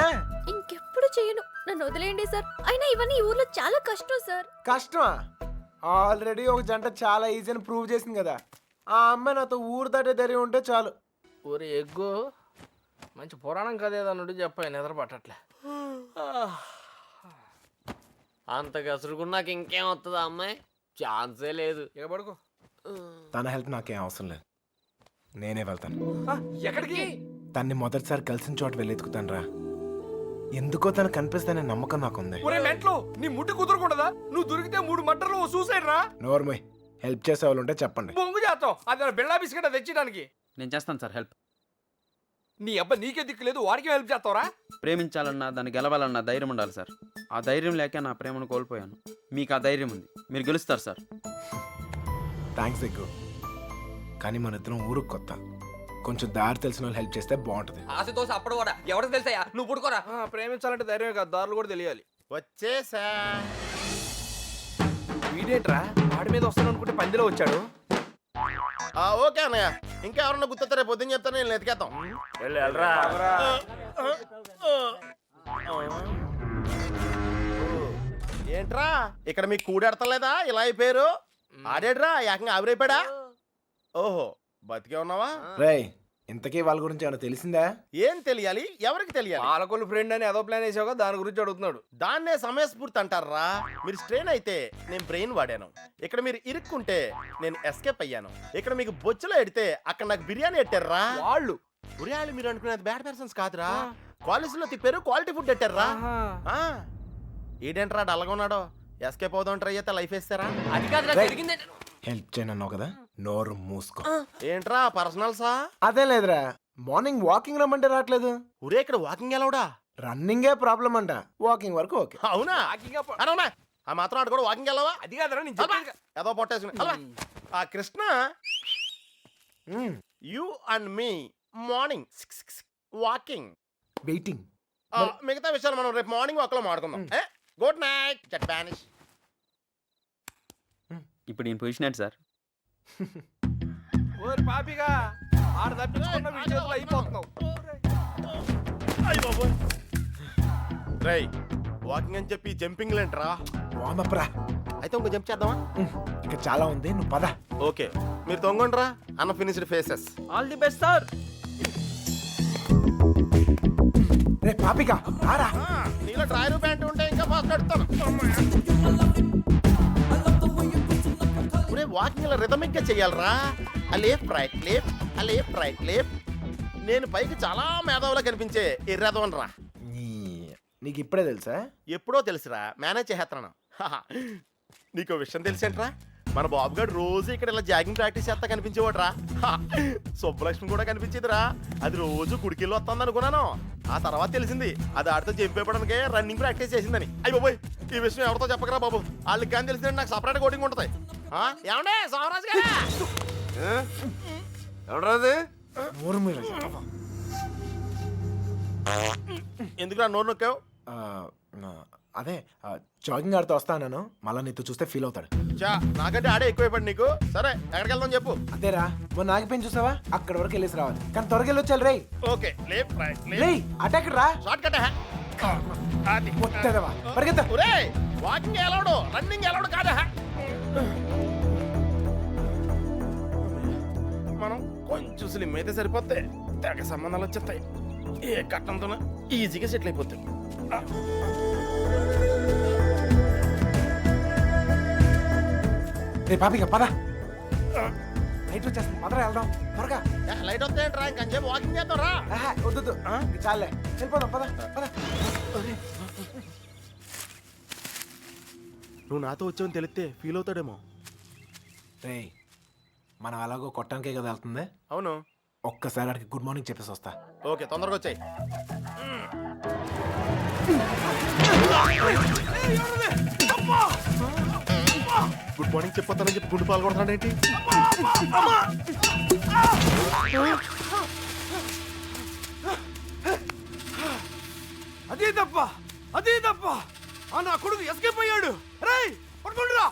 ఇంకెప్పుడు చేయను, నన్ను వదిలేయండి సార్. అయినా ఇవన్నీ ఈ ఊర్లో చాలా కష్టం సార్. కష్టమా? ఆల్రెడీ ఒక జంట చాలా ఈజీ అని ప్రూవ్ చేసింది కదా. ఆ అమ్మాయి నాతో ఊరు దాటే ధైర్యం ఉంటే చాలు. ఊరి ఎగ్గు మంచి పురాణం కథ ఏదన్నట్టు చెప్పాయి, నిద్ర పట్టట్లే. అంత గసురుకున్నాక ఇంకేం వస్తుందా అమ్మాయి? ఛాన్సే లేదు. ఇక పడుకో. తన హెల్ప్ నాకేం అవసరం లేదు, నేనే వెళ్తాను. ఎక్కడికి? తన్ని మొదటిసారి కలిసిన చోట వెళ్ళి ఎత్తుకుతాను రా. ఎందుకో తను కనిపిస్తానే నమ్మకం నాకుంది. ఒరే మెంట్లో, నీ ముట్టి కుదరకూడదా? నువ్వు దొరికితే 3 మటర్లు సూసైడ్ రా. నోర్మయ్, హెల్ప్ చేసే వాళ్ళు ఉంటే చెప్పండి. బొంగు చేస్తాం అది బిళ్ళా బిస్కెట్ తెచ్చడానికి. నేను చేస్తాను సార్ హెల్ప్. నీ అబ్బా నీకే దిక్కు లేదు, వాడికి హెల్ప్ చేస్తావరా? ప్రేమించాలన్నా దాన్ని గెలవాలన్నా ధైర్యం ఉండాలి సార్. ఆ ధైర్యం లేక నా ప్రేమను కోల్పోయాను. మీకు ఆ ధైర్యం ఉంది, మీరు గెలుస్తారు సార్. థ్యాంక్స్ ఎక్కువ, కానీ మన ఇద్దరం ఊరుకు కొత్త. కొంచెం దారి తెలిసిన వాళ్ళు హెల్ప్ చేస్తే బాగుంటుంది. ఆశతో అప్పుడు కూడా ఎవరికి తెలుసా? నువ్వు పుడుకోరా. ప్రేమించాలంటే ధైర్యమే కాదు, దారులు కూడా తెలియాలి. వచ్చేసా. వీడేంట్రా వాడి మీద వస్తాను అనుకుంటే పందిలో వచ్చాడు. ఓకే అన్నయ్య, ఇంకా ఎవరన్నా గుర్తొస్తే రేపు పొద్దున్న చెప్తాను, నేను ఎతికేద్దాం. ఏంట్రా ఇక్కడ మీకు కూడెడతలేదా? ఇలా అయిపోయారు. ఆడేడ్రా ఏకంగా ఆవిరైపోయాడా? ఓహో, బతికే ఉన్నావా? రేయ్, ఇంతకీ వాళ్ళ గురించి ఏమైనా తెలిసిందా? ఏం తెలియాలి? ఎవరికి తెలియాలి? పాలకొల్లు ఫ్రెండ్ అని ఏదో ప్లాన్ వేసావుగా, దాని గురించి అడుగుతున్నాడు. దాన్నే సమయస్ఫూర్తి అంటారా? మీరు స్ట్రెయిన్ అయితే నేను బ్రెయిన్ వాడాను. ఇక్కడ మీరు ఇరుక్కుంటే నేను ఎస్కేప్ అయ్యాను. ఇక్కడ మీకు బొచ్చులో ఎడితే అక్కడ నాకు బిర్యానీ ఎట్టారా వాళ్ళు. బిర్యానీ మీరు అనుకునేది బ్యాడ్ పర్సన్స్ కాదురా, కాలేజీలో తిప్పారు, క్వాలిటీ ఫుడ్ ఎట్టారా. ఈడేంట్రా డల్గా ఉన్నాడో? ఎస్కేప్ అవుదాం ట్రై అయితే లైఫ్ వేస్తారా? అది కాదు జరిగింది. హెల్ప్ చేయనన్నావు కదా, నోరు మూసుకో. ఏంట్రా పర్సనల్సా? అదే లేదురా, మార్నింగ్ వాకింగ్ రమ్మంటే రావట్లేదు. ఊరే ఇక్కడ వాకింగ్ ఎలావుడా? రన్నింగే ప్రాబ్లం అంట, వాకింగ్ వరకు ఓకే. అవునా? అవునా? ఆ మాత్రం ఆడు కూడా వాకింగ్ వెళ్ళవా? అది కాదురా నేను చెప్పేది. ఏదో పొట్టేసుకుని ఆ Krishna, you and me morning walking waiting. మిగతా విషయాలు మనం రేపు మార్నింగ్ వాక్ లో మాట్లాడుకుందాం. గుడ్ నైట్ జట్ బానిష్. ఇప్పుడు నేను పొజిషన్ ఏంటి సార్? ఓరి పాపిగా ఆడ తప్పించుకున్న వీడి చేతిలో అయిపోతున్నావు. రేయ్, వాకింగ్ అని చెప్పి జంపింగ్ లేంట్రా? వామప్ రా. అయితే ఇంకో జంప్ చేద్దామా? ఇక చాలా ఉంది, నువ్వు పద. ఓకే, మీరు తొంగండ్రా. Unfinished faces. All the best sir. రే పాపిగా రారా. నీలో డ్రాయర్ ప్యాంట్ ఉంటే ఇంకా ఫాస్ట్ నడుస్తాను. వాకింగ్ ఇలా రిథమిక్ గా చెయ్యాలరా. Left right left, left right left. నేను పైకి చాలా మేధావులా కనిపించే ఎర్రదవన్ రా. నీకు ఇప్పుడే తెలుసా? ఎప్పుడో తెలుసురా, మేనేజ్ చేసేస్తున్నాను. నీకు విషయం తెలిసేంట్రా? మన బాబు గారు రోజు ఇక్కడ ఇలా జాగింగ్ ప్రాక్టీస్ చేస్తా కనిపించేవాడు రా. సుబ్బలక్ష్మి కూడా కనిపించేదిరా. అది రోజు గుడికెళ్ళి వస్తుంది అనుకున్నాను. ఆ తర్వాత తెలిసింది అది ఆడితో జంపేపడానికే రన్నింగ్ ప్రాక్టీస్ చేసిందని. అయ్యి బాబోయ్, ఈ విషయం ఎవరితో చెప్పకరా బాబు. వాళ్ళకి కానీ తెలిసిందంటే నాకు సపరేట్ కోటింగ్ ఉంటుంది. ఏమండే సోమరాజు గారు? ఎవడరాది? ఎందుకురా నోరు నొక్కావు? అదే జాగింగ్ ఆడితో వస్తాను, మళ్ళీ నీతో చూస్తే ఫీల్ అవుతాడు. నాకంటే ఆడే ఎక్కువైపోయాడు నీకు. సరే ఎక్కడికి వెళ్దాం చెప్పు. అదేరా, మొన్న ఆగిపోయింది చూసావా, అక్కడ వరకు వెళ్ళేసి రావాలి. కానీ త్వరగా వెళ్ళొచ్చాలి. Right okay, left right attack రా. Shortcut. పరిగెత్తా. వాకింగ్ ఎలాడు, రన్నింగ్ ఎలాడు కాదా? మనం కొంచెం స్లిమ్ అయితే సరిపోతే. తెగ సంబంధాలు వచ్చేస్తాయి. ఏ కట్టంతో ఈజీగా సెటిల్ అయిపోతాయి. రే పాపిక పద, నైట్ వచ్చేస్తుంది, పదరా వెళ్దాం త్వరగా. లైట్ వస్తాయంట్రా, ఇంకొంచెం వాకింగ్ చేద్దాం రా. వద్దు చాలే, వెళ్ళిపోదాం పద పద. నువ్వు నాతో వచ్చావని తెలిస్తే ఫీల్ అవుతాడేమో. రే మనం అలాగో కొట్టడానికే కదా వెళ్తుంది, అవును. ఒక్కసారి అడిగి గుడ్ మార్నింగ్ చెప్పేసి వస్తా. ఓకే, తొందరగా వచ్చాయి. గుడ్ మార్నింగ్ చెప్పొస్తానని చెప్పి గుండు పాల్గొడతాడేంటి? అదే తప్ప నా కొడుకు ఎస్కేప్ అయ్యాడు. రేయ్ పట్టుకుంటురా.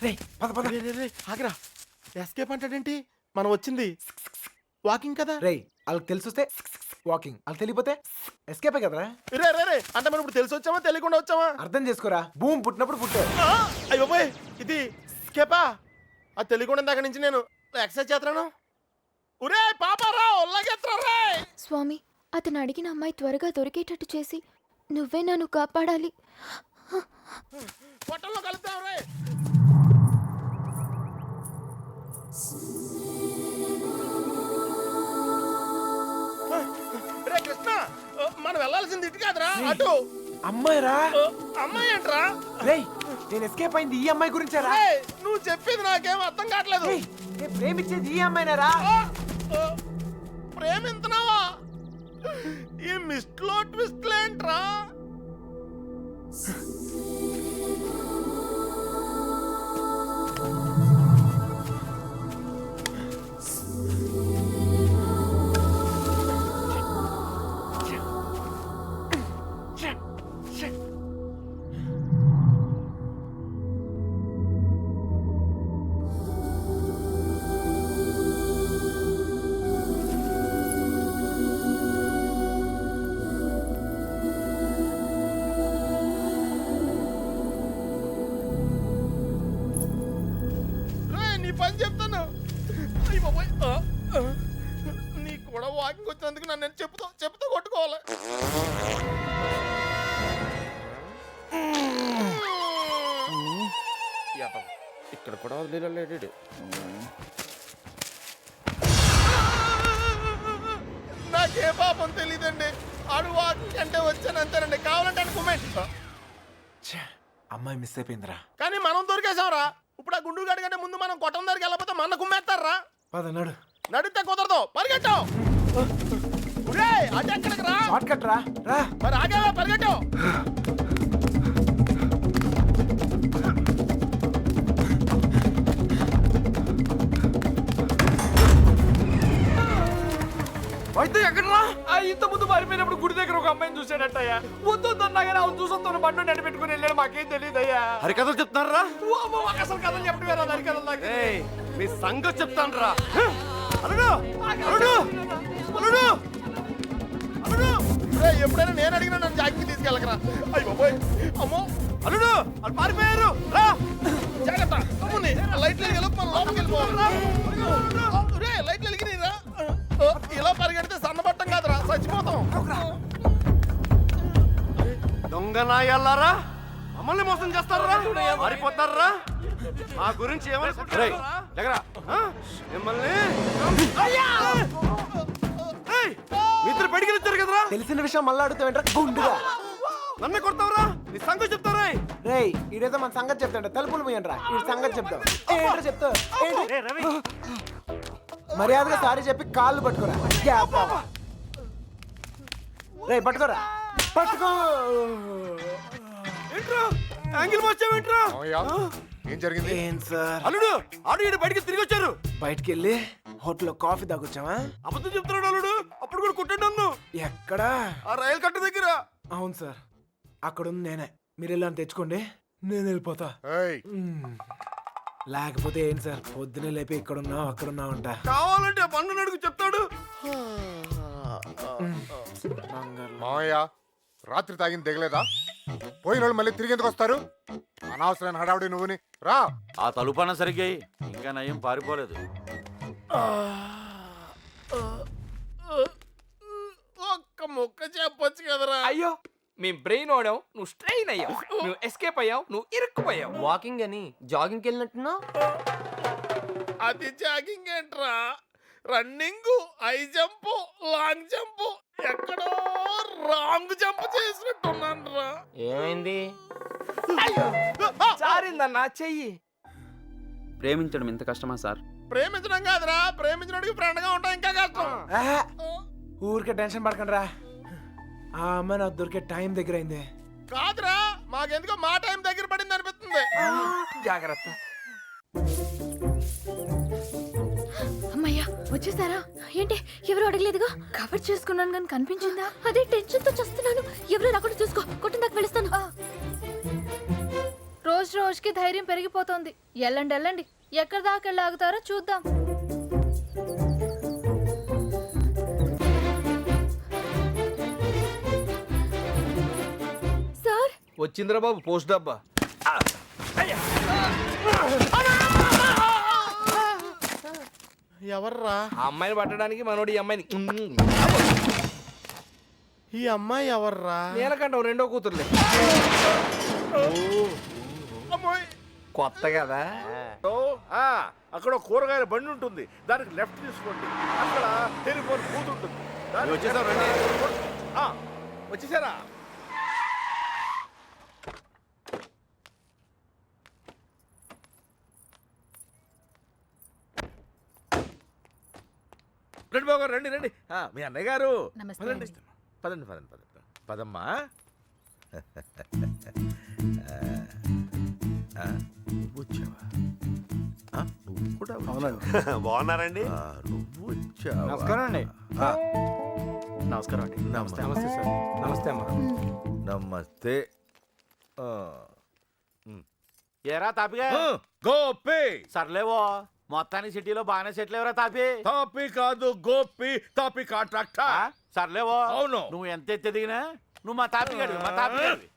రే పద పద. ఆగరా, ఎస్కేప్ అంటాడేంటి? మనం వచ్చింది వాకింగ్ కదా. రే వాళ్ళకి తెలిసి వస్తే వాకింగ్, వాళ్ళకి తెలియపోతే ఎస్కేపే కదరా. రే రే రే అంటే మనం ఇప్పుడు తెలిసి వచ్చామా తెలియకుండా వచ్చామా? అర్థం చేసుకోరా, భూమి పుట్టినప్పుడు పుట్టారు. అయ్యో బాయ్, ఇది స్కేపా? అది తెలియకుండా ఇందాక నుంచి నేను ఎక్సర్సైజ్ చేస్తున్నాను. ఒరే పాపారా, ఒళ్ళగెత్తరా. స్వామి, అతను అడిగిన అమ్మాయి త్వరగా దొరికేటట్టు చేసి నువ్వే నన్ను కాపాడాలి. పొట్టంలో కలుద్దాం రే. రే కృష్ణ, మనం వెళ్ళాల్సింది ఇటు కాదురా, అటు. అమ్మాయిరా. అమ్మాయి ఏంట్రా? రే నేను ఎస్కేప్ అయింది ఈ అమ్మాయి గురించారా. నువ్వు చెప్పింది నాకేం అర్థం కావట్లేదు. నేను ప్రేమించేది ఈ అమ్మాయినారా. ప్రేమింతున్నావా? ఈ మిస్ట్లో ట్విస్ట్లేంట్రా? పని చెప్తాను. అయ్య బాబోయ్, నీకు కూడా వాకింగ్ వచ్చినందుకు నన్ను నేను చెప్తూ కొట్టుకోవాలి. ఇక్కడ కూడా వదిలేడు. నాకే పాపం తెలీదండి. ఆడు వాకింగ్ అంటే వచ్చాను అంతేనండి. కావాలంటే అనుకోమేంటి. అమ్మాయి మిస్ అయిపోయిందిరా. కానీ మనం దొరికేసాంరా. ఇప్పుడు ఆ గుండు గాడి కంటే ముందు మనం కొట్టం దగ్గరికి వెళ్ళకపోతే మన కుమ్మేస్తారా? పద నడు. నడితే కుదరదు, పరిగెట్టావు. అది ఎక్కడికి రా? షార్ట్ కట్ రా. రా మరి ఆగావా? పరిగెట్టావు. అయితే ఎక్కడరా? ఇంత ముందు మారిపోయినప్పుడు గుడి దగ్గర ఒక అమ్మాయిని చూసాడట్టయ్యా. వద్దు అన్నాగానే అవును చూసొస్తాను బండి నడి పెట్టుకుని వెళ్ళాడు. మాకేం తెలియదయ్యా. హరికథలు చెప్తున్నారా? అసలు కథలు చెప్పడం వేరే హరికథలు నాకు. మీ సంగతి చెప్తాను రా. ఎప్పుడైనా నేను అడిగినా నన్ను జాగ్రత్త తీసుకెళ్ళకరా. అయ్యో బాబోయ్, అమ్మో అల్లుడు వాళ్ళు పారిపోయారు. రా జాగ్రత్త. అమ్ముని లైట్లు వెలిగి మనం లోపలికి వెళ్ళిపోవాలి. లైట్లు వెలిగి రా. ఇలా పరిగెడితే సన్నబట్టం కాదురా, చచ్చిపోతాం. దొంగ నాయల్లారా, మమ్మల్ని మోసం చేస్తారా? మారిపోతారా? మా గురించి ఏమనుకుంటారా? మిమ్మల్ని మిత్రులు పెడిగిలిచ్చారు కదరా. తెలిసిన విషయం మళ్ళీ అడుగుతావేంట్రా గుండుగా. నన్ను కొడతావురా? నీ సంగతి చెప్తారా? రేయ్ ఈడేదో మన సంగతి చెప్తాడు. తలుపులు పోయండిరా, ఈ సంగతి చెప్తావు. ఏంట్రా చెప్తావు? మర్యాదగా సారీ చెప్పి కాళ్ళు పట్టుకోరా. రే పట్టుకోరా, పట్టుకో. యాంగిల్ వచ్చావేంట్రా? ఏం జరిగింది? ఏం సార్, అల్లుడు ఆడు ఈడు బయటికి తిరిగి వచ్చారు. బయటికి వెళ్ళి హోటల్లో కాఫీ తాగొచ్చావా? అబద్ధం చెప్తున్నాడు అల్లుడు. అప్పుడు కూడా కొట్టాడు నన్ను. ఎక్కడా? ఆ రైలు కట్ట దగ్గర. అవును సార్, అక్కడ ఉంది నేనే. మీరు వెళ్ళని తెచ్చుకోండి, నేను వెళ్ళిపోతా. లేకపోతే ఏంటి సార్, పొద్దునే లేపి ఇక్కడున్నావు అక్కడున్నావు అంట. కావాలంటే పండు నడుగు చెప్తాడు. మామయ్య రాత్రి తాగింది దిగలేదా? పోయిన వాళ్ళు మళ్ళీ తిరిగి ఎందుకు వస్తారు? అనవసరమైన హడావుడి నువ్వుని. రా. ఆ తలుపన సరిగ్గా ఇంకా నయం పారిపోలేదు. మేము బ్రెయిన్ ఓడాం, నువ్వు స్ట్రెయిన్ అయ్యావు. నువ్వు ఎస్కేప్ అయ్యావు, నువ్వు ఇరుక్కుపోయావు. వాకింగ్ అని జాగింగ్కి వెళ్ళినట్టున్నావు. అది జాగింగ్ ఏంట్రా, running, high jump, long jump, ఎక్కడో రాంగ్ జంప్ చేసినట్టున్నాను రా. ఏమైంది? జారిందన్నా చెయ్యి. ప్రేమించడం ఎంత కష్టమా సార్? ప్రేమించడం కాదురా, ప్రేమించడానికి ఫ్రెండ్ గా ఉంటాం ఇంకా కష్టం. ఊరికే టెన్షన్ పడకండి రా, ఆ అమ్మాయి నాకు దొరికే టైం దగ్గర అయింది. కాదురా, మాకెందుకో మా టైం దగ్గర పడింది అనిపిస్తుంది. జాగ్రత్త. అమ్మయ్యా వచ్చేసారా? ఏంటి ఎవరు అడగలేదుగా? కవర్ చేసుకున్నాను కానీ కనిపించిందా? అదే టెన్షన్ తో చేస్తున్నాను. ఎవరు రాకుండా చూసుకో, కొట్టిన దాకా వెళుస్తాను. రోజు రోజుకి ధైర్యం పెరిగిపోతుంది. వెళ్ళండి వెళ్ళండి, ఎక్కడి దాకా వెళ్ళి ఆగుతారో చూద్దాం. సార్ వచ్చిందిరా బాబు పోస్ట్ డబ్బా. ఎవర్రా ఆ అమ్మాయిని పట్టడానికి మనోడు ఈ అమ్మాయిని ఈ అమ్మాయి? ఎవర్రా? నేనకంటావు రెండో కూతురులే. కొత్త కదా. అక్కడ కూరగాయల బండి ఉంటుంది, దానికి లెఫ్ట్ తీసుకోండి. అక్కడ టెలిఫోన్ బూత్ ఉంటుంది. వచ్చేసారా? రండి బాబు గారు, రండి రండి. మీ అన్నయ్య గారు. నమస్తే పదండి అండి. పదండి పదండి పదండి పదమ్మా. నువ్వు వచ్చావా? నువ్వు కూడా బాగున్నారండి? నువ్వు వచ్చావా? నమస్కారం అండి. నమస్కారం అండి. నమస్తే నమస్తే సార్. నమస్తే అమ్మా. నమస్తే. ఏరా తాపిగా? గోపి. సర్లేవో, మొత్తానికి సిటీలో బాగానే సెటిల్ ఎవరా తాపి? తాపి కాదు గోపి, తాపి కాంట్రాక్టర్. సర్లేవో, అవును. నువ్వు ఎంత ఎత్తి దిగినా నువ్వు మా తాపి గడివి, మా తాపి గడివి.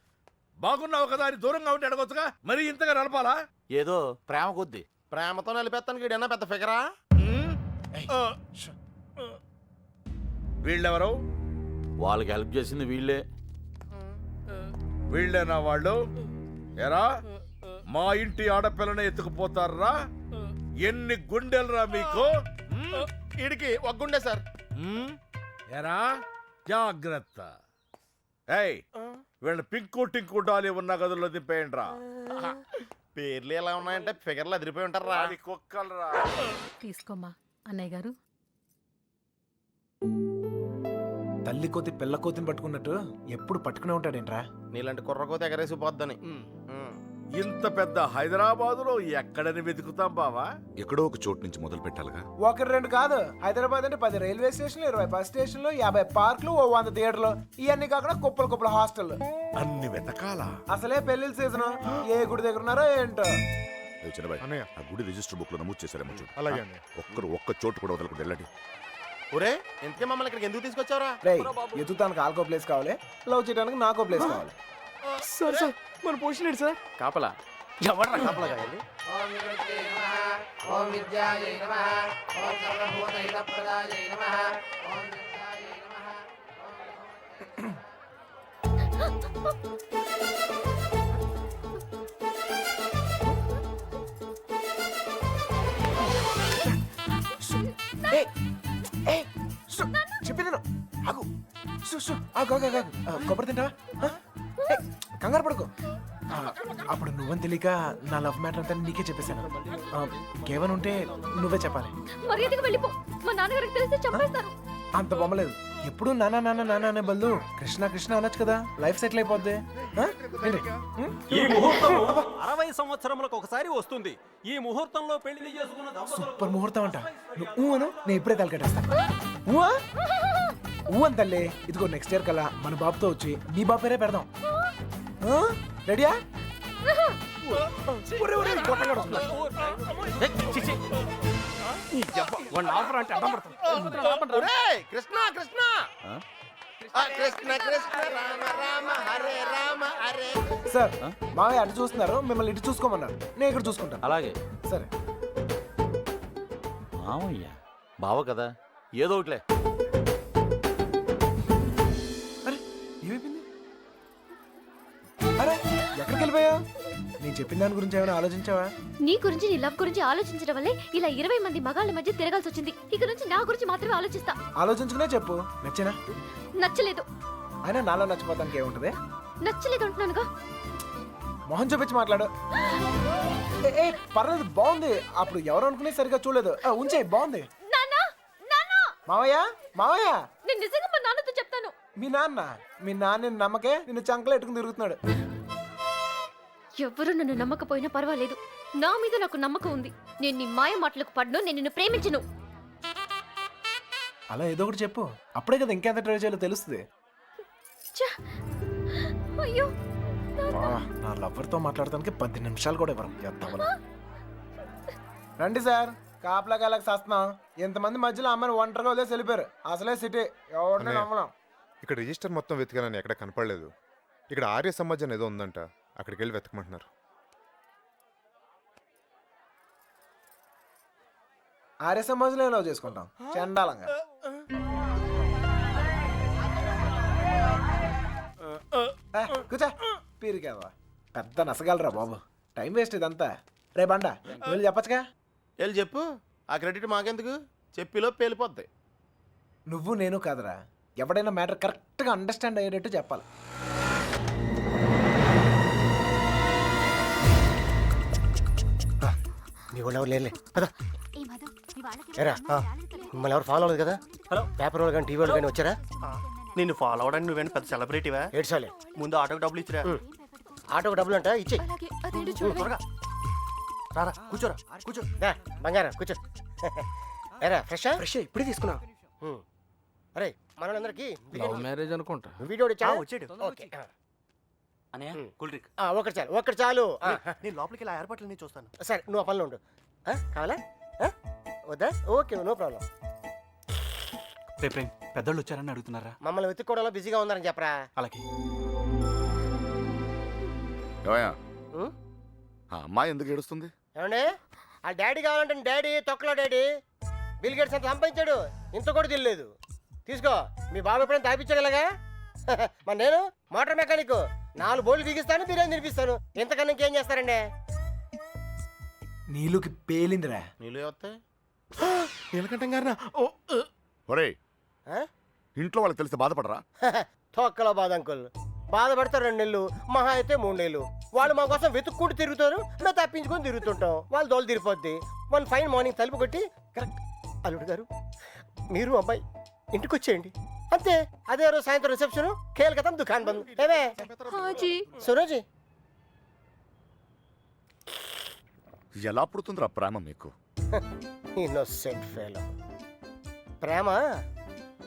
బాగున్నావు కదా అని దూరంగా ఉంటే అడగొచ్చుగా, మరి ఇంతగా నడపాలా? ఏదో ప్రేమ కొద్ది. ప్రేమతో నలిపేస్తానికి ఈడన్నా పెద్ద ఫిగరా? వీళ్ళెవరు? వాళ్ళకి హెల్ప్ చేసింది వీళ్ళే. వీళ్ళేనా వాళ్ళు? ఎరా, మా ఇంటి ఆడపిల్లని ఎత్తుకుపోతారా? ఎన్ని గుండెలరా మీకు? ఇడికి ఒక గుండె సార్. ఎరా, జాగ్రత్త. ఏయ్, వీళ్ళ పింకు టింకు డాలి ఉన్న గదుల్లో దింపేయండి రా. పేర్లు ఎలా ఉన్నాయంటే ఫిగర్లు అదిరిపోయి ఉంటారా? కుక్కలరా. తీసుకోమ్మా అన్నయ్య గారు. తల్లి కోతి పిల్ల కోతిని పట్టుకున్నట్టు ఎప్పుడు పట్టుకునే ఉంటాడేంట్రా? నీలాంటి కుర్రకోత ఎగరేసిపోద్దని. ఇంత పెద్ద హైదరాబాద్ లో ఎక్కడని వెతుకుతాం బావా? ఎక్కడో ఒక చోటు నుంచి మొదలు పెట్టాలిగా. ఒకటి రెండు కాదు, హైదరాబాద్ అంటే 10 రైల్వే స్టేషన్లు, 20 బస్ స్టేషన్లు, 50 పార్కులు, 100 థియేటర్లు, ఇవన్నీ కాకుండా కుప్పలు కుప్పల హాస్టల్. అన్ని వెతకాలా? అసలే పెళ్లిళ్ళ సీజన్. ఏ గుడి దగ్గర ఉన్నారో ఏంటో. చిన్నబాయ్, ఆ గుడి రిజిస్టర్ బుక్ లో నమోదు చేశారేమో చూడు. అలాగే. ఒక్క చోటు కూడా వదలకుండా వెళ్ళండి. ఒరే, ఇంతకే మమ్మల్ని ఇక్కడికి ఎందుకు తీసుకొచ్చారా? రేయ్, ఎత్తుతానికి ఆల్కో ప్లేస్ కావాలి, లవ్ చేయడానికి నాకో ప్లేస్ కావాలి. సార్ సార్ మన పోషన్ సార్. కాపలా ఎవడ్రా కాపలా కాయాలి? చెప్పేది ఆగు. కొబ్బరి తింటావా? కంగారు పడుకో. అప్పుడు నువ్వని తెలియక నా లవ్ మ్యాటర్ అంతా నీకే చెప్పేశాను. ఇంకేమైనా ఉంటే నువ్వే చెప్పాలి. మర్యాదగా వెళ్ళిపో, మా నాన్నగారికి తెలిస్తే చంపేస్తారు. అంత బొమ్మలేదు. ఎప్పుడు నాన్న నాన్న నాన్న అనే బదులు కృష్ణ కృష్ణ అనొచ్చు కదా, లైఫ్ సెటిల్ అయిపోద్ది. ఈ ముహూర్తం 60 సంవత్సరములకు ఒకసారి వస్తుంది. ఈ ముహూర్తంలో పెళ్లి చేసుకున్న సూపర్ ముహూర్తం అంట. నువ్వు అను, నేను ఇప్పుడే తలకెట్టేస్తాను. ఊ అని తల్లి. ఇదిగో నెక్స్ట్ ఇయర్ కల్లా మన బాబుతో వచ్చి నీ బాబు పేరే పెడదాం. రెడీయా? కృష్ణ కృష్ణ కృష్ణ కృష్ణ రామ రామ హరే రామ హరే. సార్, మావయ్య అటు చూస్తున్నారు, మిమ్మల్ని ఇటు చూసుకోమన్నారు. నేను ఇక్కడ చూసుకుంటాను. అలాగే. సరే. మామయ్య బావ కదా, ఏదో ఒకటిలే. అరే ఏమైపోయింది? అరే ఎక్కడికి వెళ్ళిపోయావు? నేను చెప్పిన దాని గురించి ఏమైనా ఆలోచించావా? నీ గురించి నీ లవ్ గురించి ఆలోచించడం వల్లే ఇలా 20 మంది మగాళ్ళ మధ్య తిరగాల్సి వచ్చింది. ఇక నుంచి నా గురించి మాత్రమే ఆలోచిస్తా. ఆలోచించుకునే చెప్పు. నచ్చేనా? నచ్చలేదు. అయినా నాలో నచ్చిపోతానికి ఏముంటది? నచ్చలేదు అంటున్నానుగా. మొహం చూపించి మాట్లాడు. ఏ పర్లేదు, బాగుంది. అప్పుడు ఎవరు అనుకునే సరిగా చూడలేదు. ఉంచే, బాగుంది. మావయ్య మావయ్య, నేను నిజంగా మా నాన్నతో చెప్తాను. మీ నాన్న నమ్మకే నిన్ను చంకలు ఎట్టుకుని తిరుగుతున్నాడు. ఎవరు నన్ను నమ్మకపోయినా పర్వాలేదు, నా మీద నాకు నమ్మకం ఉంది. నేను నీ మాయ మాటలకు పడ్ను, నేను నిన్ను ప్రేమించను. అలా ఏదో ఒకటి చెప్పు, అప్పుడే కదా ఇంకెంత ట్రై చేయాలో తెలుస్తుంది. అయ్యో, నా లవర్తో మాట్లాడటానికి 10 నిమిషాలు కూడా ఇవ్వరు. రండి సార్, కాపలా కాలకు సస్తున్నాం. ఎంతమంది మధ్యలో అమ్మాయిని ఒంటరిగా వదిలేసి వెళ్ళిపోయారు. అసలే సిటీ, ఎవరిని నమ్మలేం. ఇక్కడ రిజిస్టర్ మొత్తం వెతికానని ఎక్కడ కనపడలేదు. ఇక్కడ ఆర్య సమాజం ఏదో ఉందంట, అక్కడికి వెళ్ళి వెతకమంటున్నారు. ఆర్య సమాజంలో లవ్ చేసుకుంటాం చండాలంగా. కూర్చో, పీరికేవా పెద్ద నసగలరా బాబు. టైం వేస్ట్ ఇదంతా. రే బండ, వెళ్ళి చెప్పచ్చుగా. వెళ్ళి చెప్పు, ఆ క్రెడిట్ మాకెందుకు? చెప్పిలో పేలిపోద్ది. నువ్వు నేను కాదురా, ఎవడైనా మ్యాటర్ కరెక్ట్గా అండర్స్టాండ్ అయ్యేటట్టు చెప్పాలి. మీ వాళ్ళు ఎవరు లేలే కదా? ఏరా, మిమ్మల్ని ఎవరు ఫాలో అవ్వలేదు కదా? హలో, పేపర్ వాళ్ళు కానీ టీవీ వాళ్ళు కానీ వచ్చారా? నిన్ను ఫాలో అవడానికి నువ్వేనా పెద్ద సెలబ్రిటీవా? ఏడ్చాలి. ముందు ఆటోకి డబ్బులు ఇచ్చిరా. ఆటోకి డబ్బులు అంట ఇచ్చే. త్వరగా రారా, కూర్చోరా, కూర్చో. బంగారం కూర్చో. ఏరా, ఫ్రెష్ ఇప్పుడే తీసుకున్నా. అరే, మనోళ్ళందరికీ లవ్ మ్యారేజ్ అనుకుంటా. వీడియో వచ్చాడు. ఓకే. కూల్ డ్రింక్ ఒకటి చాలు. నేను లోపలికి ఇలా ఏర్పాట్లన్నీ చూస్తాను. సరే, నువ్వు ఆ పనిలో ఉండు. కావాలా? వద్దా? Okay, no problem. రేపు పెద్దోళ్ళు వచ్చారని అడుగుతున్నారా? మమ్మల్ని వెతుక్కోవడంలో బిజీగా ఉన్నారని చెప్పరా. అలాగే. ఆ అమ్మాయి ఎందుకు ఏడుస్తుంది? ఏమండి, ఆ డాడీ కావాలంటే డాడీ తొక్కలో డాడీ. బిల్ గేట్స్ అంత సంపాదించాడు, ఇంత కూడా తెలియలేదు. తీసుకో, మీ బాబు ఎప్పుడైనా తాపించాడు ఇలాగా. మరి నేను మోటార్ మెకానిక్, 4 బోర్లు బిగిస్తాను, బిర్యానీ తినిపిస్తాను. ఇంతకన్నా ఇంకేం చేస్తారండి? నీళ్ళకి పేలిందిరా. నీళ్ళు వస్తాయి. నీలకంఠం గారినా? ఒరే, ఇంట్లో వాళ్ళకి తెలిస్తే బాధపడరా? తొక్కలో బాధ అంకుల్. బాధపడతారు 2 నెలలు, మహా అయితే 3 నెలలు. వాళ్ళు మా కోసం వెతుక్కుంటూ తిరుగుతారు, మేము తప్పించుకొని తిరుగుతుంటాం. వాళ్ళు దోలు తిరిగిపోద్ది. 1 ఫైన్ మార్నింగ్ తలుపు కొట్టి, కరెక్ట్ అల్లుడు గారు మీరు అబ్బాయి ఇంటికి వచ్చేయండి అంతే. అదే రోజు సాయంత్రం రిసెప్షన్, కేల్కతం దుకాన్ బంద్. ఏమే సురోజీ, ఎలా పుడుతుందిరా ప్రేమ మీకు? Innocent fellow. ప్రేమ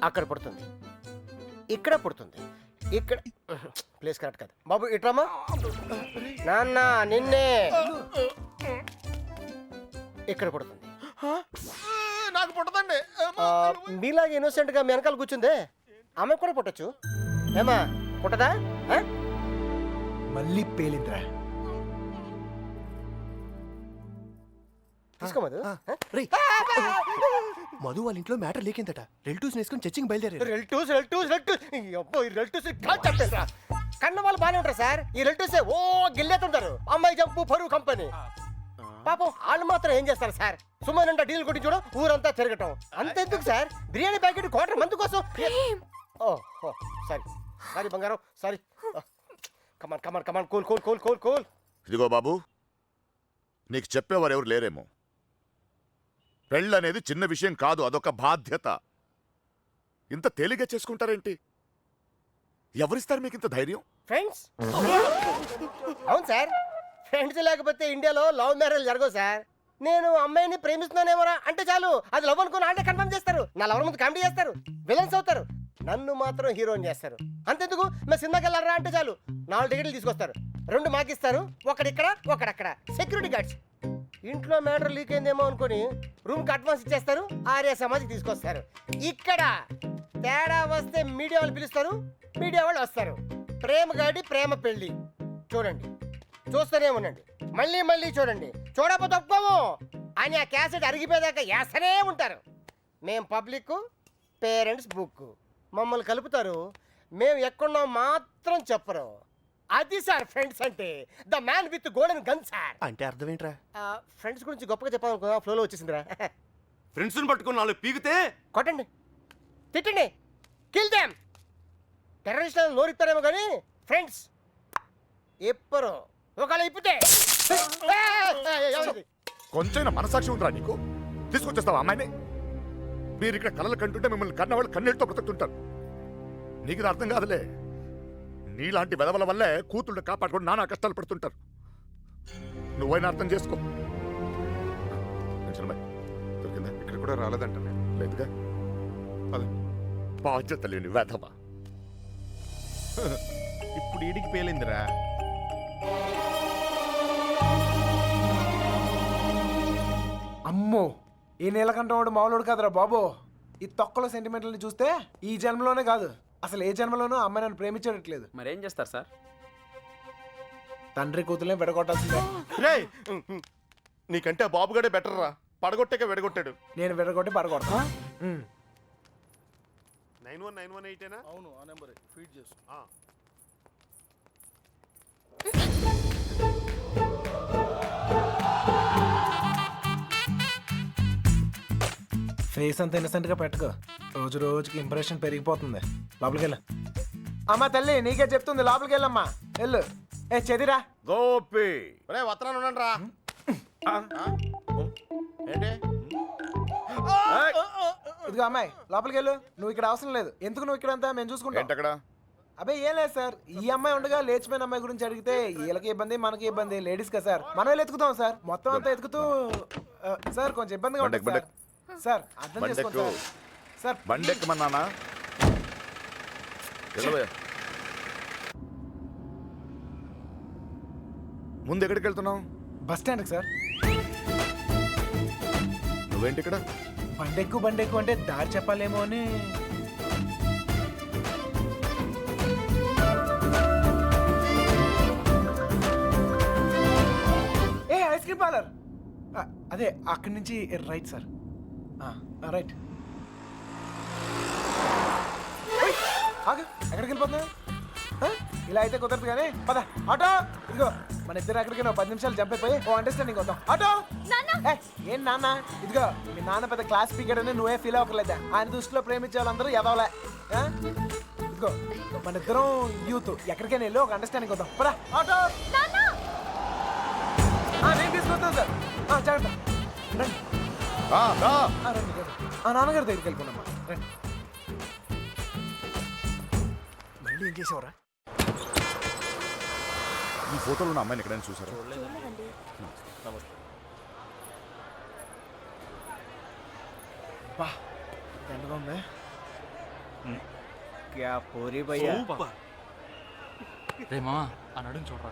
అక్కడ పుడుతుంది, ఇక్కడ పుడుతుంది. ఇక్కడ ప్లేస్ కరెక్ట్ కాదు బాబు. ఇట్రామా నాన్న, నిన్నే ఇక్కడ పుడుతుంది. నాకు పుట్టదండి. మీలాగా ఇన్నోసెంట్ గా మీ వెనకాల కూర్చుందే, ఆమె కూడా పుట్టచ్చు. ఏమా పుట్టదా? మళ్ళీ పేలిందిరా. తీసుకో మధు. మధు వాళ్ళ ఇంట్లో మ్యాటర్ లేకిందట. రిలేటివ్స్ వేసుకొని చర్చింగ్ బయలుదేరారు. రిలేటివ్స్ కన్న వాళ్ళు బాగానే ఉంటారు సార్. ఈ రిలేటివ్స్ ఓ గిల్లేతుంటారు. అమ్మాయి జంపు పరువు కంపెనీ. పాపం వాళ్ళు మాత్రం ఏం చేస్తారు సార్? సుమారంట డీల్ కొట్టి చూడ ఊరంతా తిరగటం. అంతెందుకు సార్, బిర్యానీ ప్యాకెట్ $250 కోసం. సారీ సారీ బంగారం, sorry. Come on come on come on, cool cool cool cool cool. ఇదిగో బాబు, నీకు చెప్పేవారు ఎవరు లేరేమో. పెళ్ళనేది చిన్న విషయం కాదు, అదొక బాధ్యత. ఇంత తేలిగ్గా చేసుకుంటారేంటి? ఎవరిస్తారు మీకు ఇంత ధైర్యం? ఫ్రెండ్స్. అవును సార్, ఫ్రెండ్స్ లేకపోతే ఇండియాలో లవ్ మ్యారేజ్ జరగవు సార్. నేను అమ్మాయిని ప్రేమిస్తున్నానేమోరా అంటే చాలు, అది లవ్ అనుకుని అంటే కన్ఫర్మ్ చేస్తారు. నా లవర్ ముందు కామెడీ చేస్తారు, విలన్స్ అవుతారు. నన్ను మాత్రం హీరోని చేస్తారు. అంతెందుకు, మేము సినిమాకి వెళ్ళారా అంటే చాలు 4 టికెట్లు తీసుకొస్తారు. 2 మాకిస్తారు, ఒకడిక్కడ ఒకడక్కడ. Security guards. ఇంట్లో మ్యాటర్ లీక్ అయిందేమో అనుకుని రూమ్కి అడ్వాన్స్ ఇచ్చేస్తారు, ఆర్య సమాజ్కి తీసుకొస్తారు. ఇక్కడ తేడా వస్తే మీడియా వాళ్ళు పిలుస్తారు, మీడియా వాళ్ళు వస్తారు. ప్రేమ గాడి ప్రేమ పెళ్ళి చూడండి, చూస్తూనే ఉండండి, మళ్ళీ మళ్ళీ చూడండి. చూడకపోతే ఒప్పుకోము అని ఆ క్యాసెట్ అరిగిపోయేదాకా వేస్తూనే ఉంటారు. మేం పబ్లిక్, పేరెంట్స్ బుక్. మమ్మల్ని కలుపుతారు, మేము ఎక్కడున్నాం మాత్రం చెప్పరు. అది సార్ ఫ్రెండ్స్ అంటే the man with golden gun sir. అంటే అర్థం ఏంట్రా? ఫ్రెండ్స్ గురించి గొప్పగా చెప్పాలనుకో ఫ్లోలో వచ్చేసిందిరా. ఫ్రెండ్స్ని పట్టుకుని 4 పీకితే కొట్టండి, తిట్టండి, కిల్ దెమ్. టెర్రరిస్టులను నోరిస్తారేమో కానీ ఫ్రెండ్స్ ఎప్పరు ఒకవేళ ఇప్పితే కొంచెం మనసాక్షి ఉందిరా నీకు? తీసుకొచ్చేస్తావా అమ్మాయిని? మీరు ఇక్కడ కలలు కంటుంటే మిమ్మల్ని కన్నవాళ్ళు కన్నీళ్ళతో బ్రతుకుతుంటారు. నీకు ఇది అర్థం కాదులే. నీలాంటి వెదవల వల్లే కూతుళ్ళు కాపాడుకొని నానా కష్టాలు పడుతుంటారు. నువ్వైనా అర్థం చేసుకో. దొరికిందా? ఇక్కడ కూడా రాలేదంట. లేదుగా. బాధ్యత లేని వెధవ. ఇప్పుడు ఈడికి పేలిందిరా. అమ్మో, ఈ నీలకంఠం వాడు మామూలుడు కాదురా బాబు. ఈ తొక్కలో సెంటిమెంట్లని చూస్తే ఈ జన్మలోనే కాదు అసలు ఏ జన్మలోనూ అమ్మాయి నన్ను ప్రేమించట్లేదు. మరేం చేస్తారు సార్? తండ్రి కూతుర్ని విడగొట్టాల్సిందే. రేయ్, నీకంటే ఆ బాబుగాడే బెటర్ రా. పడగొట్టాక విడగొట్టాడు. నేను విడగొట్టి పడగొడతా. 9191 అవును, ఆ నెంబర్ ఫీడ్ చేసు. ఫేస్ అంత ఇన్నసెంట్ గా పెట్టుకో. రోజు రోజుకి ఇంప్రెషన్ పెరిగిపోతుంది. లోపలికి వెళ్ళు. అమ్మా తల్లి నీకే చెప్తుంది, లోపలికి వెళ్ళమ్మా. వెళ్ళు. ఏ చెదిరా గోపి. రే వత్రాను ఉండండి రా. ఏంటి? ఇదిగో అమ్మాయి లోపలికి వెళ్ళు. నువ్వు ఇక్కడ అవసరం లేదు. ఎందుకు నువ్వు ఇక్కడ అంతా మేము చూసుకుంటాం. ఏంటక్కడ? అబ్బాయి ఏం లేదు సార్. ఈ అమ్మాయి ఉండగా లేచిపోయిన అమ్మాయి గురించి అడిగితే వీళ్ళకి ఇబ్బంది మనకి ఇబ్బంది. లేడీస్ కదా సార్, మనం ఎత్తుకుతాం సార్. మొత్తం అంతా ఎత్తుకుతూ సార్ కొంచెం ఇబ్బందిగా ఉంటుంది సార్. సార్ అర్థం చేసుకోండి సార్. సార్ బండెక్కమన్నానా? ముందు ఎక్కడికి వెళ్తున్నావు? బస్ స్టాండ్కి సార్. నువ్వేంటి ఇక్కడ? బండెక్కు అంటే దారి చెప్పాలేమో అని. ఏ ఐస్ క్రీమ్ పార్లర్ అదే అక్కడి నుంచి రైట్ సార్. రైట్. ఆగు, ఎక్కడికి వెళ్ళిపోతున్నా? ఇలా అయితే కుదరదు కానీ పద. ఆటో ఇదిగో, మన ఇద్దరు అక్కడికి 10 నిమిషాలు జంప్ అయిపోయి ఓ అండర్స్టాండింగ్ వద్దాం. ఆటో. ఏం నాన్న? ఇదిగో మీ నాన్న పెద్ద క్లాస్ స్పీకర్ అని నువ్వే ఫీల్ అవ్వలేదా? ఆయన దృష్టిలో ప్రేమించే వాళ్ళందరూ ఎదవలే. ఇదిగో మన ఇద్దరం యూత్, ఎక్కడికైనా వెళ్ళి ఒక అండర్స్టాండింగ్ వద్దాం. పద. ఆటో. నేను తీసుకొస్తాను సార్. జాగ్రత్త. రండి. రండి. నాన్నగారి దగ్గరికి వెళ్ళిపోనమ్మా. రండి. మళ్ళీ ఏం చేసావురా? ఈ ఫోటోలో ఉన్న అమ్మాయిని ఎక్కడైనా చూసారా? బా దండగా ఉంది. క్యా పోరీ భయ్యా. రే మామా ఆ నడుం చూడరా.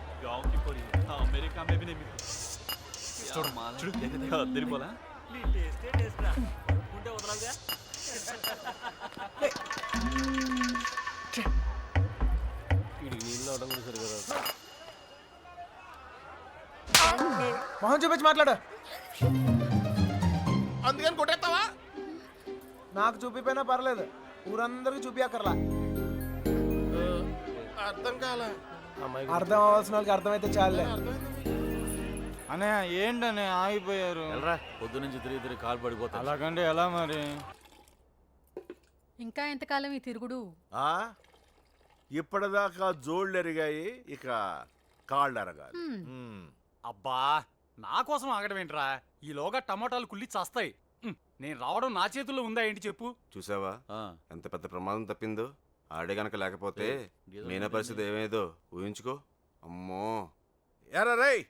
అమెరికా మే భీ नहीं చూడు మాలా చూడు అద్దరిపోలా. నీ టేస్టే టేస్ట్ రా. ఉంటే వదలగా. వీడికి నీళ్ళు అవడం కూడా సరిగా. మొహం చూపించి మాట్లాడు. అందుకని కొట్టేస్తావా? నాకు చూపిపోయినా పర్లేదు, ఊరందరికి చూపియక్కర్లా. అర్థం కాల. అర్థం అవ్వాల్సిన వాళ్ళకి అర్థమైతే చాలే. అనే ఏంటనే ఆగిపోయారు? పొద్దు నుంచి తిరిగి కాలు పడిపోతా. అలాగంటే ఎలా మరి? ఇంకా ఎంతకాలం ఈ తిరుగుడు? ఇప్పటిదాకా జోళ్ళు ఎరిగాయి, ఇక కాళ్ళు ఎరగాలి. అబ్బా నా కోసం ఆగడం ఏంట్రా? ఈలోగా టమాటాలు కుళ్ళి చస్తాయి. నేను రావడం నా చేతుల్లో ఉందా ఏంటి చెప్పు? చూసావా ఎంత పెద్ద ప్రమాదం తప్పిందో? ఆడే గనక లేకపోతే మీనా పరిస్థితి ఏమేదో ఊహించుకో. అమ్మో. ఎరా రేయ్,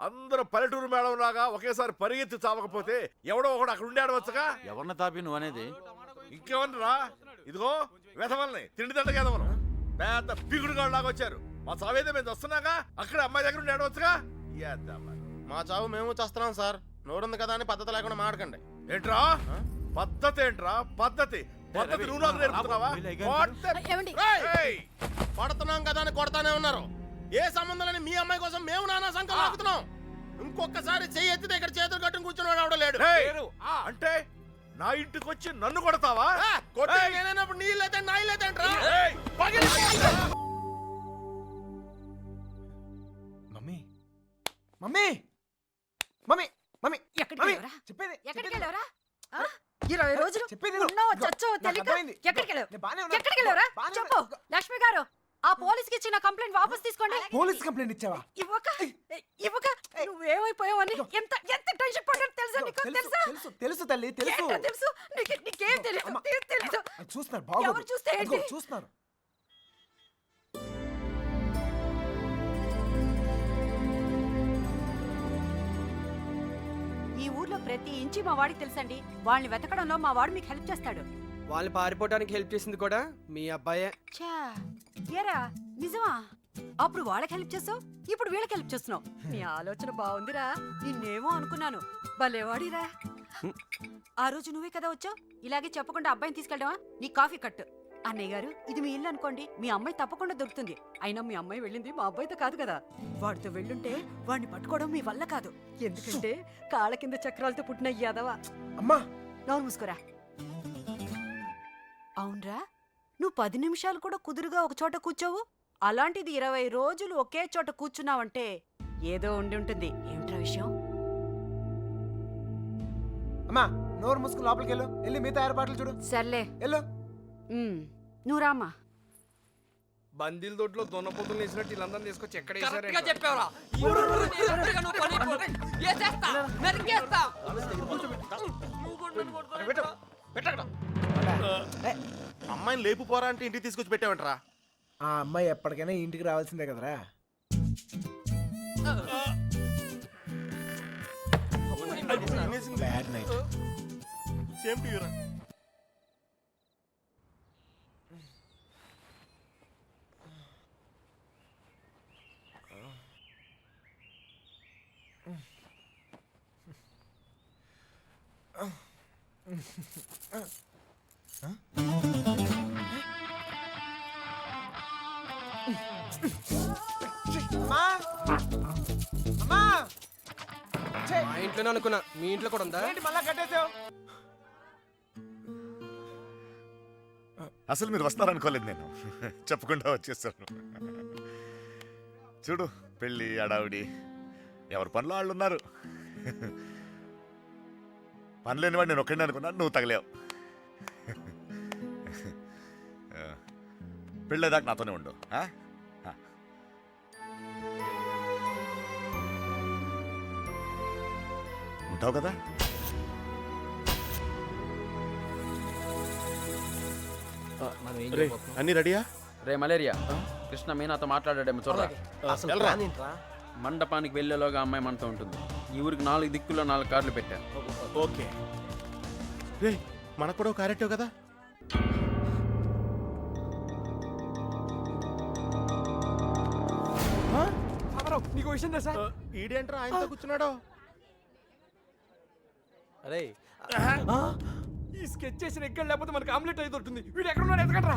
అందరూ పల్లెటూరు మేడం లాగా ఒకేసారి పరిగెత్తి చావకపోతే ఎవడో ఒకడు అక్కడ ఉండి ఆడవచ్చుగా. ఎవరిని తాపి నువ్వు అనేది? ఇంకేమన్నా? ఇదిగో వెధవల్ని తిండి దండగా ఎదవను పెద్ద పిగుడుగాడు లాగా వచ్చారు. మా చావేదో మేము వస్తున్నాగా, అక్కడ అమ్మాయి దగ్గర ఉండి ఆడవచ్చుగా. మా చావు మేము చేస్తున్నాం సార్. నోరుంది కదా అని పద్ధతి లేకుండా మాడకండి. ఏంట్రా పద్ధతి? ఏంట్రా పద్ధతి? పద్ధతి నువ్వు నాకు నేర్పుతున్నావా? కొడుతున్నాం కదా అని కొడతానే ఉన్నారు. ఏ సంబంధం లేని మీ అమ్మాయి కోసం మేము నానా సంఖ్యలో ఆగుతున్నాం. ఇంకొకసారి చెయ్యి ఎత్తితే ఇక్కడ చేతులు కట్టుకుని కూర్చుని వాడు లేడు. అంటే నా ఇంటికి వచ్చి నన్ను కొడతావా? కొట్టే నేనైనప్పుడు నీళ్ళైతే నా ఇల్లు అయితే మమ్మీ మమ్మీ మమ్మీ ఎక్కడికి మమ్మీ వెళ్ళావురా? చెప్పేది ఎక్కడికి వెళ్ళావురా? ఆ? 20 రోజులు చెప్పేది విను. ఉన్నావో ఇదిగో, చచ్చావో నాకు తెలియక అర్థమైంది. ఎక్కడికి వెళ్ళావు? నేను బానే ఉన్నాను. ఎక్కడికి వెళ్ళావురా? బానే చెప్పు ఉన్నాను. లక్ష్మి గారు ఆ పోలీస్కి ఇచ్చిన కంప్లైంట్ వాపస్ తీసుకోండి. పోలీస్ కంప్లైంట్ ఇచ్చావా? ఇవ్వక ఇవ్వక నువ్వేమైపోయావని ఎంత ఎంత టెన్షన్ పడ్డాను తెలుసా నీకు? తెలుసు తెలుసా? తెలుసు తెలుసు తల్లి తెలుసు ఏంటో తెలుసు నీకేం తెలియదు. అమ్మ. ఏం తెలియదు. అది చూస్తున్నారు బాగోదు. ఎవరు చూస్తే ఏంటి? అదిగో, చూస్తున్నారు. ఈ ఊర్లో ప్రతి ఇంచి మా వాడికి తెలుసండి. వాళ్ళని వెతకడంలో మా వాడు మీకు హెల్ప్ చేస్తాడు. వాళ్ళు పారిపోవడానికి హెల్ప్ చేసింది కూడా మీ అబ్బాయే. ఛా, ఏరా నిజమా? అప్పుడు వాళ్ళకి హెల్ప్ చేసావు, ఇప్పుడు వీళ్ళకి హెల్ప్ చేస్తున్నావు. నీ ఆలోచన బాగుందిరా. నిన్నేమో అనుకున్నాను. భలేవాడిరా. ఆ రోజు నువ్వే కదా వచ్చావు. ఇలాగే చెప్పకుండా అబ్బాయిని తీసుకెళ్ళావా? నీ కాఫీ కట్టు. అన్నయ్య గారు, ఇది మీ ఇల్లు అనుకోండి. మీ అమ్మాయి తప్పకుండా దొరుకుతుంది. అయినా మీ అమ్మాయి వెళ్ళింది మా అబ్బాయితో కాదు కదా. వాడితో వెళ్ళుంటే వాడిని పట్టుకోవడం మీ వల్ల కాదు. ఎందుకంటే కాళ్ళ కింద చక్రాలతో పుట్టిన యాదవా. అమ్మా నోరు మూసుకోరా. అవునరా, నువ్వు 10 నిమిషాలు కూడా కుదురుగా ఒక చోట కూర్చోవు. అలాంటిది 20 రోజులు ఒకే చోట కూర్చున్నావంటే ఏదో ఉండి ఉంటుంది. ఏమిట్రా విషయం? అమ్మా నోరు మూసుకుని లోపలికి వెళ్ళు. వెళ్ళి మిగతా ఏర్పాట్లు చూడు. సర్లే, వెళ్ళు. నువ్వు రామ్మా. బందీల దొడ్లో దొన్నపోతులు వేసినట్టు వీళ్ళందరినీ తీసుకొచ్చి ఎక్కడ వేసారంటే చెప్పావరా అమ్మాయిని లేపు పోరా అంటే ఇంటికి తీసుకొచ్చి పెట్టావంటరా. ఆ అమ్మాయి ఎప్పటికైనా ఇంటికి రావాల్సిందే కదరా. Bad night. సేమ్ టు యూరా. అమ్మా అమ్మా ఛే, మా ఇంట్లోనే అనుకున్నా, మీ ఇంట్లో కూడా ఉందా? ఏంటి మళ్ళా కట్టేసావు? అసలు మీరు వస్తారనుకోలేదు నేను. చెప్పకుండా వచ్చేసాను. చూడు పెళ్ళి అడావిడి ఎవరి పనిలో వాళ్ళు ఉన్నారు. పని లేనివాడు నేను ఒక్కడిని అనుకున్నాను, నువ్వు తగిలావు. పెళ్ళేదాకా నాతోనే ఉండు. ఉంటావు కదా? అన్ని రెడీయా? రే మలేరియా, కృష్ణ మీనాతో మాట్లాడాడేమో చూడరా. అసలు ప్లాన్ ఏంట్రా? మండపానికి వెళ్ళేలోగా అమ్మాయి మనతో ఉంటుంది. ఈ ఊరికి 4 దిక్కుల్లో 4 కార్లు పెట్టాను. ఓకే. రే మనకు కూడా ఒక క్యారెక్టర్ కదా. నీకు విషయం తెలుసా? ఈడేంట్రా ఆయనతో కూర్చున్నాడు? అరే ఈ స్కెచ్ చేసిన ఎక్కడ లేకపోతే మనకి ఆమ్లెట్ అయితే దొరుకుతుంది. వీడు ఎక్కడ ఉన్నాడు ఎతకండ్రా.